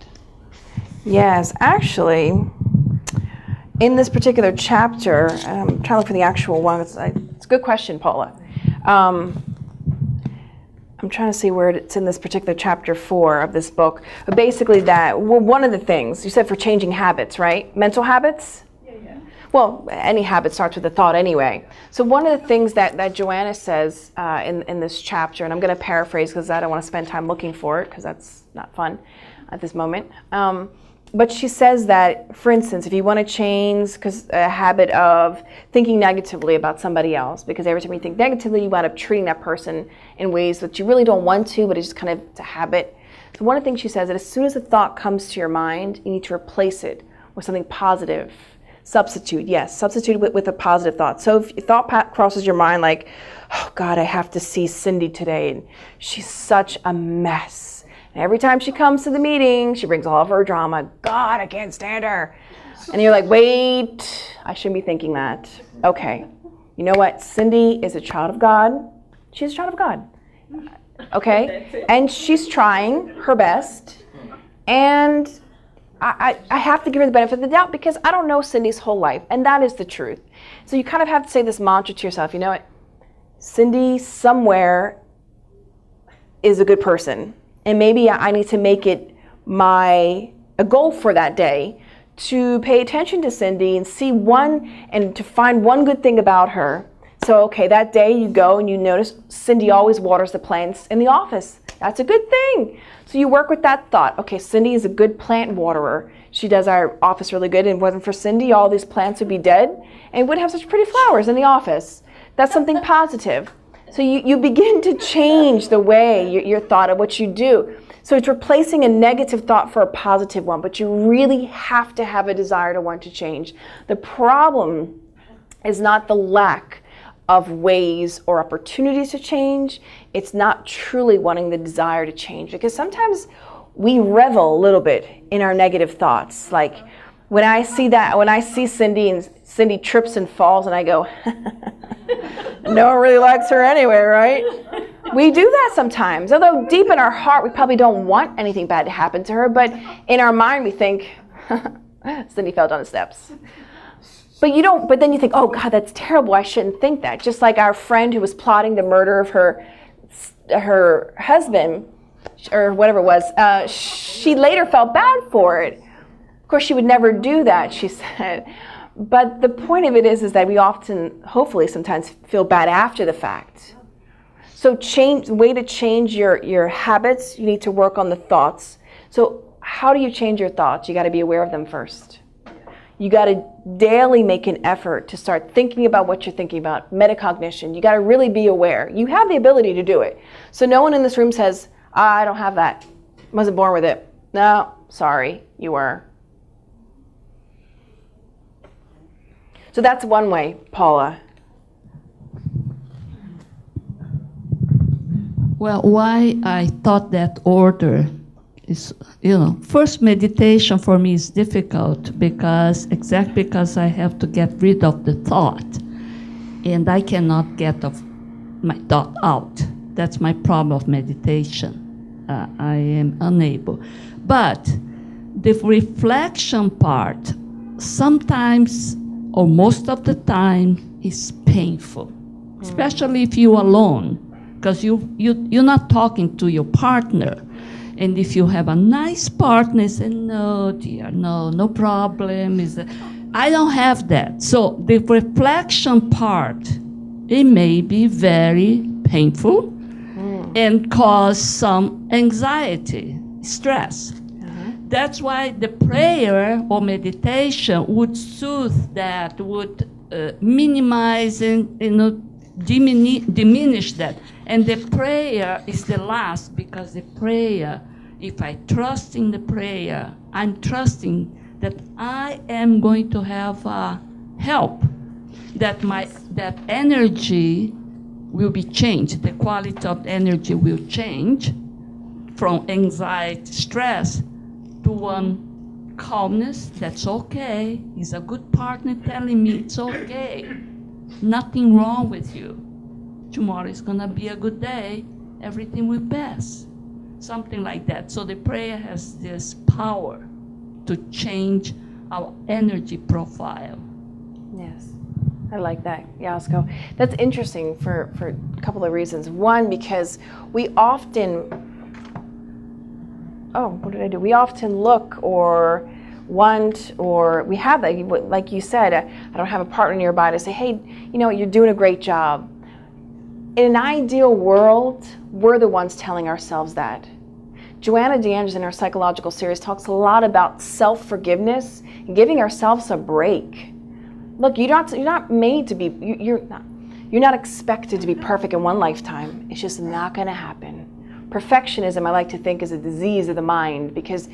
Yes, actually, in this particular chapter, I'm trying to look for the actual one. It's a good question, Paula. I'm trying to see where it's in this particular chapter 4 of this book. But basically one of the things, you said for changing habits, right? Mental habits? Yeah. Well, any habit starts with a thought anyway. So one of the things that Joanna says in this chapter, and I'm going to paraphrase because I don't want to spend time looking for it because that's not fun at this moment. But she says that, for instance, if you want to change a habit of thinking negatively about somebody else, because every time you think negatively, you wind up treating that person in ways that you really don't want to, but it's just kind of it's a habit. So one of the things she says that as soon as a thought comes to your mind, you need to replace it with something positive. Substitute, yes, substitute with a positive thought. So if your thought crosses your mind like, oh God, I have to see Cindy today, and she's such a mess. And every time she comes to the meeting, she brings all of her drama. God, I can't stand her. And you're like, wait, I shouldn't be thinking that. Okay, you know what? Cindy is a child of God. She's a child of God. Okay? And she's trying her best. And I have to give her the benefit of the doubt because I don't know Cindy's whole life. And that is the truth. So you kind of have to say this mantra to yourself. You know what? Cindy somewhere is a good person. And maybe I need to make it a goal for that day to pay attention to Cindy and to find one good thing about her. So, okay, that day you go and you notice Cindy always waters the plants in the office. That's a good thing. So you work with that thought. Okay, Cindy is a good plant waterer. She does our office really good. And if it wasn't for Cindy, all these plants would be dead and we wouldn't have such pretty flowers in the office. That's something positive. So you begin to change the way your thought of what you do. So it's replacing a negative thought for a positive one, but you really have to have a desire to want to change. The problem is not the lack of ways or opportunities to change. It's not truly wanting the desire to change, because sometimes we revel a little bit in our negative thoughts. Like when I see Cindy and Cindy trips and falls and I go, no one really likes her anyway, right? We do that sometimes. Although deep in our heart, we probably don't want anything bad to happen to her, but in our mind we think, Cindy fell down the steps. But then you think, oh God, that's terrible. I shouldn't think that. Just like our friend who was plotting the murder of her husband, or whatever it was, she later felt bad for it. Of course, she would never do that, she said. But the point of it is that we often, hopefully sometimes, feel bad after the fact. So the way to change your habits, you need to work on the thoughts. So how do you change your thoughts? You got to be aware of them first. You got to daily make an effort to start thinking about what you're thinking about. Metacognition. You got to really be aware. You have the ability to do it. So no one in this room says, I don't have that. Wasn't born with it. No, sorry, you were. So that's one way, Paula. Well, why I thought that order is, first meditation for me is difficult because I have to get rid of the thought, and I cannot get my thought out. That's my problem of meditation. I am unable. But the reflection part sometimes, or most of the time, is painful, especially if you're alone, because you're not talking to your partner. And if you have a nice partner, say, no, dear, no problem. I don't have that. So the reflection part, it may be very painful and cause some anxiety, stress. That's why the prayer or meditation would soothe that, would minimize and diminish that. And the prayer is the last, because the prayer, if I trust in the prayer, I'm trusting that I am going to have help, that energy will be changed, the quality of energy will change from anxiety, stress, to one calmness. That's okay. He's a good partner telling me it's okay. Nothing wrong with you. Tomorrow is going to be a good day. Everything will pass. Something like that. So the prayer has this power to change our energy profile. Yes, I like that, Yasko. That's interesting for a couple of reasons. One, because we often look or want, or we have that, like you said, I don't have a partner nearby to say, hey, you're doing a great job. In an ideal world, we're the ones telling ourselves that. Joanna in our psychological series talks a lot about self-forgiveness and giving ourselves a break. Look, you're not made to be, you're not expected to be perfect in one lifetime. It's just not going to happen. Perfectionism, I like to think, is a disease of the mind, because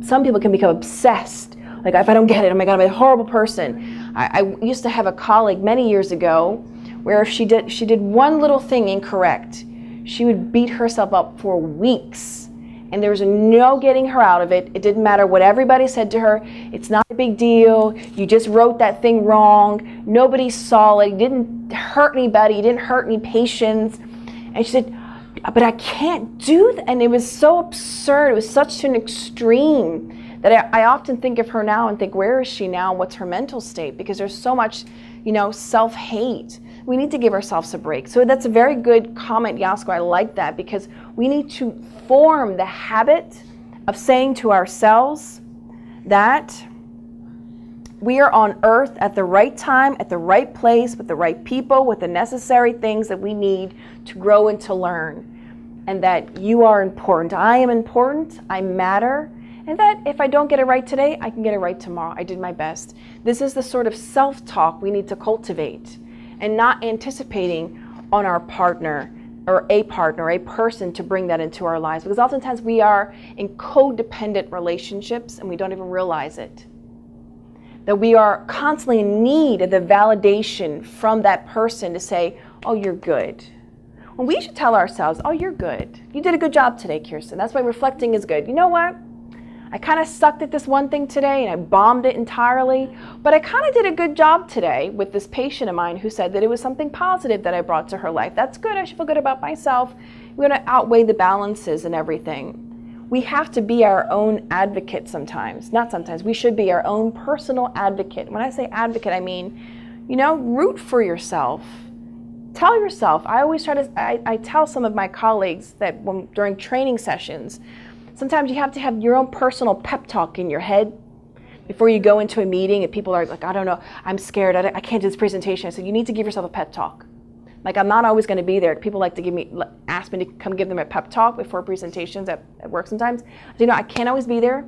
some people can become obsessed Like, if I don't get it, oh my God, I'm a horrible person. I used to have a colleague many years ago where if she did one little thing incorrect, she would beat herself up for weeks. And there was no getting her out of it. It didn't matter what everybody said to her. It's not a big deal. You just wrote that thing wrong. Nobody saw it. It didn't hurt anybody. It didn't hurt any patients. And she said, but I can't do that. And it was so absurd. It was such an extreme that I often think of her now and think, where is she now? What's her mental state? Because there's so much, self-hate. We need to give ourselves a break. So that's a very good comment, Yasko. I like that, because we need to form the habit of saying to ourselves that we are on earth at the right time, at the right place, with the right people, with the necessary things that we need to grow and to learn. And that you are important. I am important. I matter. And that if I don't get it right today, I can get it right tomorrow. I did my best. This is the sort of self-talk we need to cultivate, and not anticipating on our partner, a person to bring that into our lives. Because oftentimes we are in codependent relationships and we don't even realize it. That we are constantly in need of the validation from that person to say, oh, you're good. Well, we should tell ourselves, oh, you're good. You did a good job today, Kirsten. That's why reflecting is good. You know what? I kind of sucked at this one thing today and I bombed it entirely, but I kind of did a good job today with this patient of mine who said that it was something positive that I brought to her life. That's good. I should feel good about myself. We're going to outweigh the balances and everything. We have to be our own advocate sometimes. Not sometimes. We should be our own personal advocate. When I say advocate, I mean, root for yourself. Tell yourself. I always I tell some of my colleagues that during training sessions, sometimes you have to have your own personal pep talk in your head before you go into a meeting and people are like, I don't know, I'm scared, I can't do this presentation. I said, you need to give yourself a pep talk. Like, I'm not always going to be there. People like to ask me to come give them a pep talk before presentations at work sometimes. I say, I can't always be there.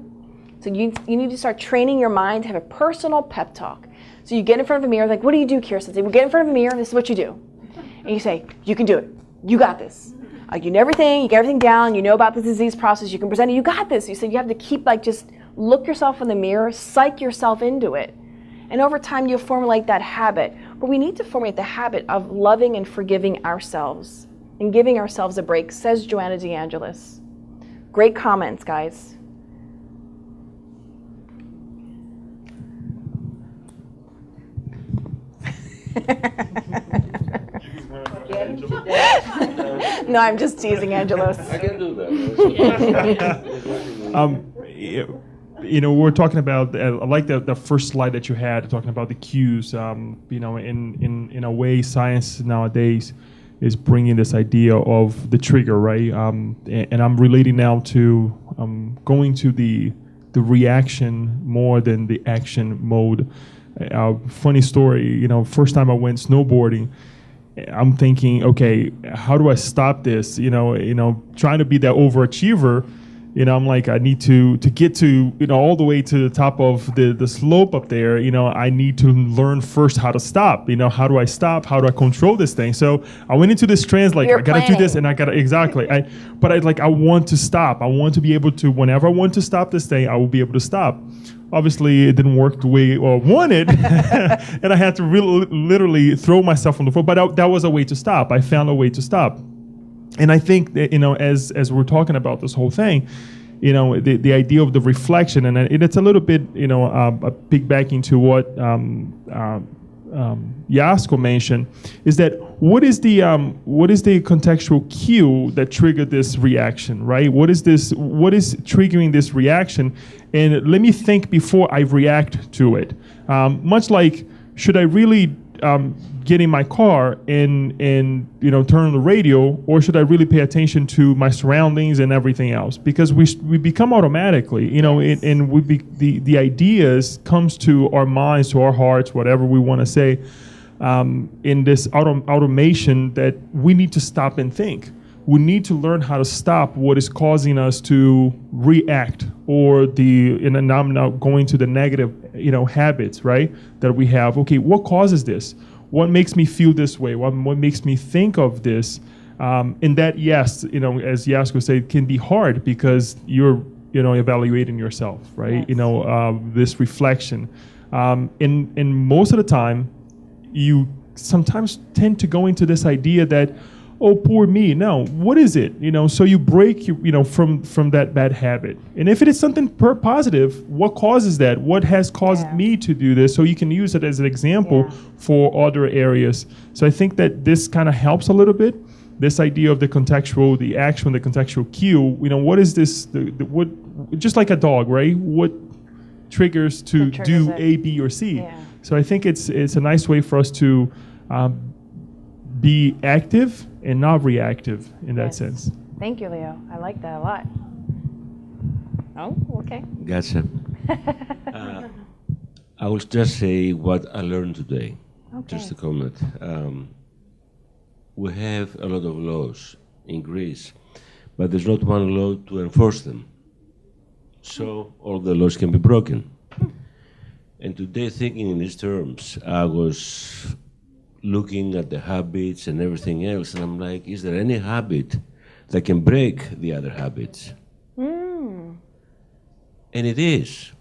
So you need to start training your mind to have a personal pep talk. So you get in front of a mirror, like, what do you do, Kirsten? Say, we get in front of a mirror and this is what you do. And you say, you can do it. You got this. You know everything, you get everything down, you know about the disease process, you can present it, you got this. You said you have to keep, just look yourself in the mirror, psych yourself into it. And over time you'll formulate that habit. But we need to formulate the habit of loving and forgiving ourselves and giving ourselves a break, says Joanna DeAngelis. Great comments, guys. No, I'm just teasing, Angelos. I can do that. We're talking about. I like the first slide that you had, talking about the cues. In a way, science nowadays is bringing this idea of the trigger, right? And I'm relating now to going to the reaction more than the action mode. Funny story. First time I went snowboarding, I'm thinking, okay, how do I stop this? Trying to be that overachiever. I'm like, I need to get to, all the way to the top of the slope up there. I need to learn first how to stop. How do I stop? How do I control this thing? So I went into this trance, like, I gotta do this, and I gotta exactly. I want to stop. I want to be able to, whenever I want to stop this thing, I will be able to stop. Obviously, it didn't work the way I wanted, and I had to literally throw myself on the floor. But that was a way to stop. I found a way to stop. And I think that, as we're talking about this whole thing, the idea of the reflection, and it's a little bit, piggybacking to what Yasko mentioned, is that what is the contextual cue that triggered this reaction, right? What is triggering this reaction? And let me think before I react to it. Much like, should I really get in my car and turn on the radio, or should I really pay attention to my surroundings and everything else? Because we become automatically, Yes. and the ideas comes to our minds, to our hearts, whatever we want to say, in this automation that we need to stop and think. We need to learn how to stop what is causing us to react, and I'm now going to the negative, habits, right, that we have. Okay, what causes this? What makes me feel this way? What makes me think of this? And that, yes, as Yasko said, can be hard because you're, evaluating yourself, right? This reflection. And most of the time, you sometimes tend to go into this idea that, oh, poor me. No, what is it? So you break, from that bad habit. And if it is something positive, what causes that? What has caused me to do this? So you can use it as an example for other areas. So I think that this kind of helps a little bit. This idea of the contextual, the action, the contextual cue. What is this? What? Just like a dog, right? What triggers to do A, B, or C? Yeah. So I think it's a nice way for us to be active and not reactive in that sense. Thank you, Leo. I like that a lot. Oh, okay. Gotcha. I will just say what I learned today. Okay. Just a comment. We have a lot of laws in Greece, but there's not one law to enforce them. So all the laws can be broken. And today, thinking in these terms, I was looking at the habits and everything else, and I'm like, is there any habit that can break the other habits? And it is.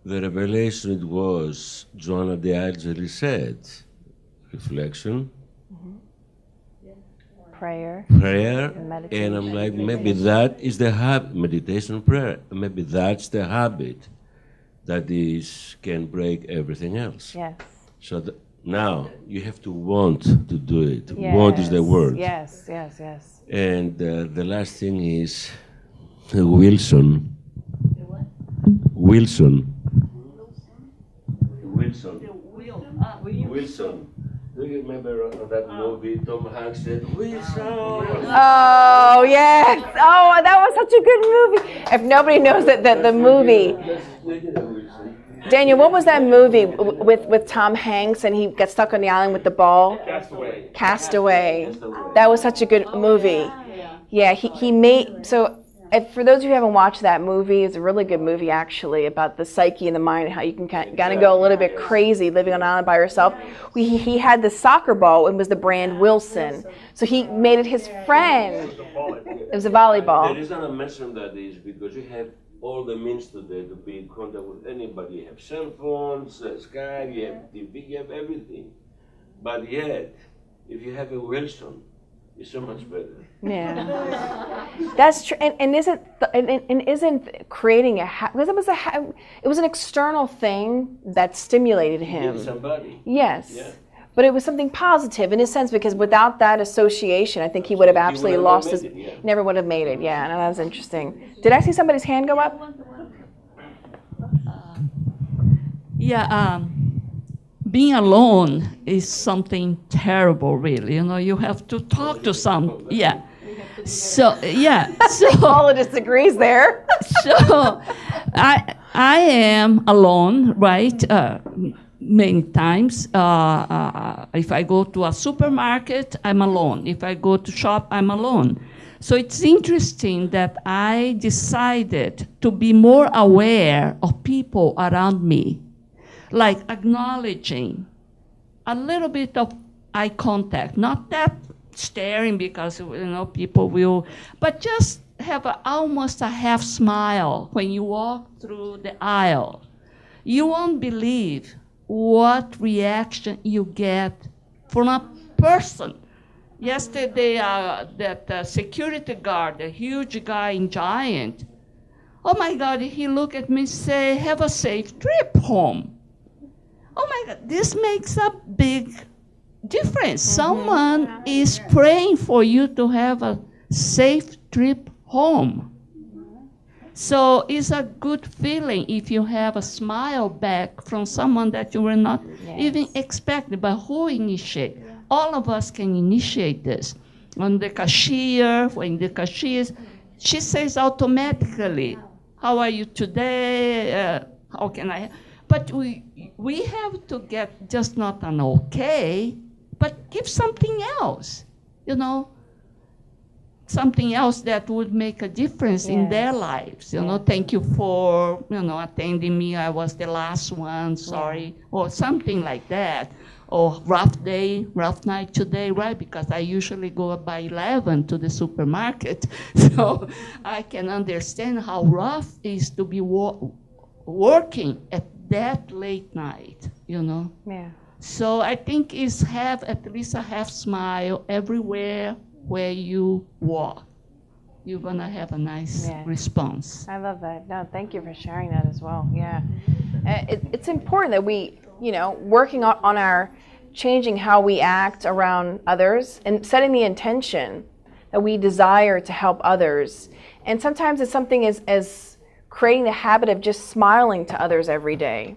The revelation, it was, Joanna de said, reflection, prayer, and I'm like, maybe that is the habit, meditation, prayer, maybe that's the habit that can break everything else. Yes. So now you have to want to do it. Yes. Want is the word. Yes. And the last thing is Wilson. Wilson. Do you remember that movie Tom Hanks said, Wilson? Oh, yes. Oh, that was such a good movie. If nobody knows the movie. Daniel, what was that movie with Tom Hanks and he got stuck on the island with the ball? Castaway. That was such a good movie. Yeah, he made, so for those of you who haven't watched that movie, it's a really good movie actually about the psyche and the mind and how you can kind of go a little bit crazy living on an island by yourself. He had the soccer ball and was the brand Wilson. So he made it his friend. It was a volleyball. The reason I mention that is because you have all the means today to be in contact with anybody. You have cell phones, Skype, you have TV, you have everything. But yet, if you have a Wilson, it's so much better. Yeah, that's true. And isn't creating because it was an external thing that stimulated him. Somebody. Yes. Yeah. But it was something positive in a sense because without that association, I think he would have absolutely lost his. Never would have made it. Yeah, no, that was interesting. Did I see somebody's hand go up? Being alone is something terrible, really. You have to talk to some. Yeah. So Paula disagrees there. So I am alone, right? Many times. If I go to a supermarket, I'm alone. If I go to shop, I'm alone. So it's interesting that I decided to be more aware of people around me, like acknowledging a little bit of eye contact, not that staring because people will, but just have almost a half smile when you walk through the aisle. You won't believe what reaction you get from a person. Yesterday, that security guard, a huge guy in Giant, oh my God, he looked at me and said, have a safe trip home. Oh my God, this makes a big difference. Someone is praying for you to have a safe trip home. So it's a good feeling if you have a smile back from someone that you were not even expecting. But who initiate? All of us can initiate this. On the cashier, when the cashier, she says automatically, how are you today? How can I? But we have to get just not an okay, but give something else. something else that would make a difference in their lives. You know, thank you for, attending me. I was the last one, sorry, or something like that. Or rough day, rough night today, right? Because I usually go up by 11 to the supermarket. So I can understand how rough it is to be working at that late night, Yeah. So I think it's have at least a half smile everywhere where you walk. You're gonna have a nice response. I love that. No, thank you for sharing that as well. Yeah. It's important that we, working on our changing how we act around others and setting the intention that we desire to help others. And sometimes it's something as creating the habit of just smiling to others every day.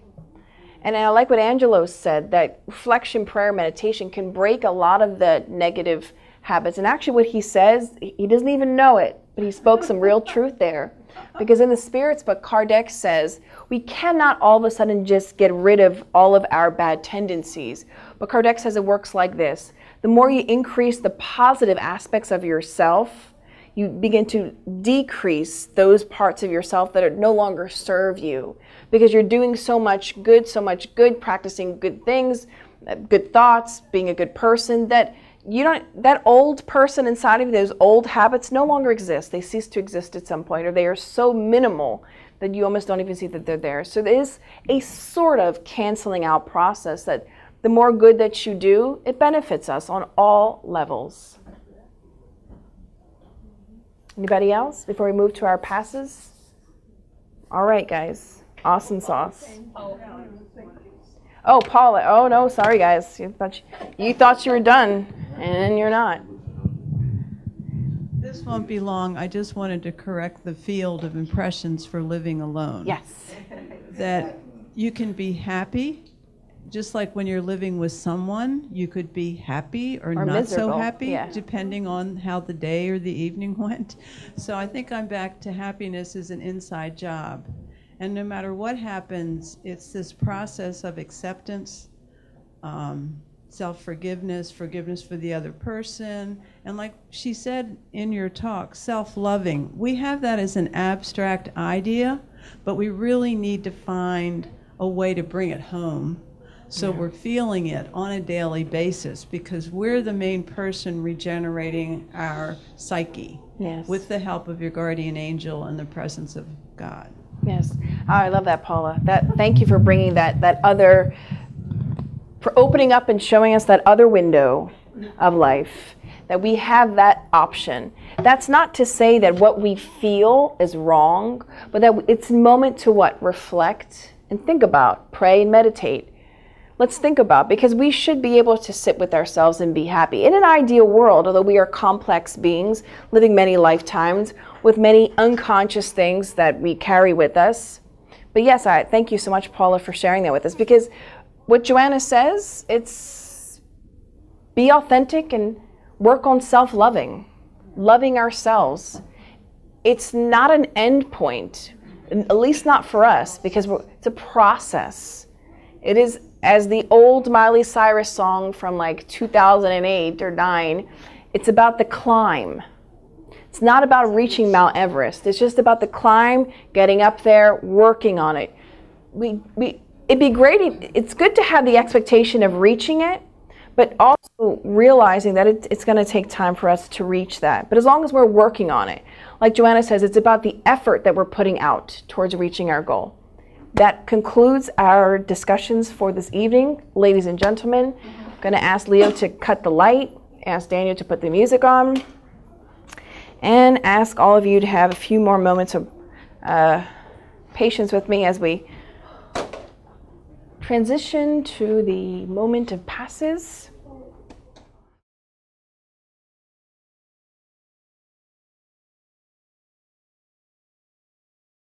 And I like what Angelo said, that reflection, prayer, meditation can break a lot of the negative habits. And actually what he says, he doesn't even know it, but he spoke some real truth there. Because in the Spirits book, Kardec says, we cannot all of a sudden just get rid of all of our bad tendencies. But Kardec says it works like this. The more you increase the positive aspects of yourself, you begin to decrease those parts of yourself that no longer serve you. Because you're doing so much good, practicing good things, good thoughts, being a good person, that that old person inside of you, those old habits no longer exist. They cease to exist at some point, or they are so minimal that you almost don't even see that they're there. So there is a sort of canceling out process that the more good that you do, it benefits us on all levels. Anybody else before we move to our passes? All right, guys. Awesome sauce. Oh, Paula. Oh, no, sorry, guys. You thought you were done, and you're not. This won't be long. I just wanted to correct the field of impressions for living alone. Yes. That you can be happy, just like when you're living with someone, you could be happy or not miserable. so happy, Yeah. depending on how the day or the evening went. So I think I'm back to happiness is an inside job. And no matter what happens, it's this process of acceptance, self-forgiveness, forgiveness for the other person, and like she said in your talk, self-loving. We have that as an abstract idea, but we really need to find a way to bring it home so we're feeling it on a daily basis, because we're the main person regenerating our psyche with the help of your guardian angel and the presence of God. Yes. Oh, I love that, Paula. Thank you for bringing that other, for opening up and showing us that other window of life, that we have that option. That's not to say that what we feel is wrong, but that it's a moment to reflect and think about, pray and meditate. Let's think about, because we should be able to sit with ourselves and be happy. In an ideal world, although we are complex beings living many lifetimes with many unconscious things that we carry with us. But yes, I thank you so much, Paula, for sharing that with us, because what Joanna says, it's be authentic and work on self-loving, loving ourselves. It's not an end point, at least not for us, because it's a process. It is, as the old Miley Cyrus song from 2008 or 9, it's about the climb. It's not about reaching Mount Everest. It's just about the climb, getting up there, working on it. It'd be great. It's good to have the expectation of reaching it, but also realizing that it's going to take time for us to reach that. But as long as we're working on it, like Joanna says, it's about the effort that we're putting out towards reaching our goal. That concludes our discussions for this evening. Ladies and gentlemen, I'm going to ask Leo to cut the light, ask Daniel to put the music on, and ask all of you to have a few more moments of patience with me as we transition to the moment of passes.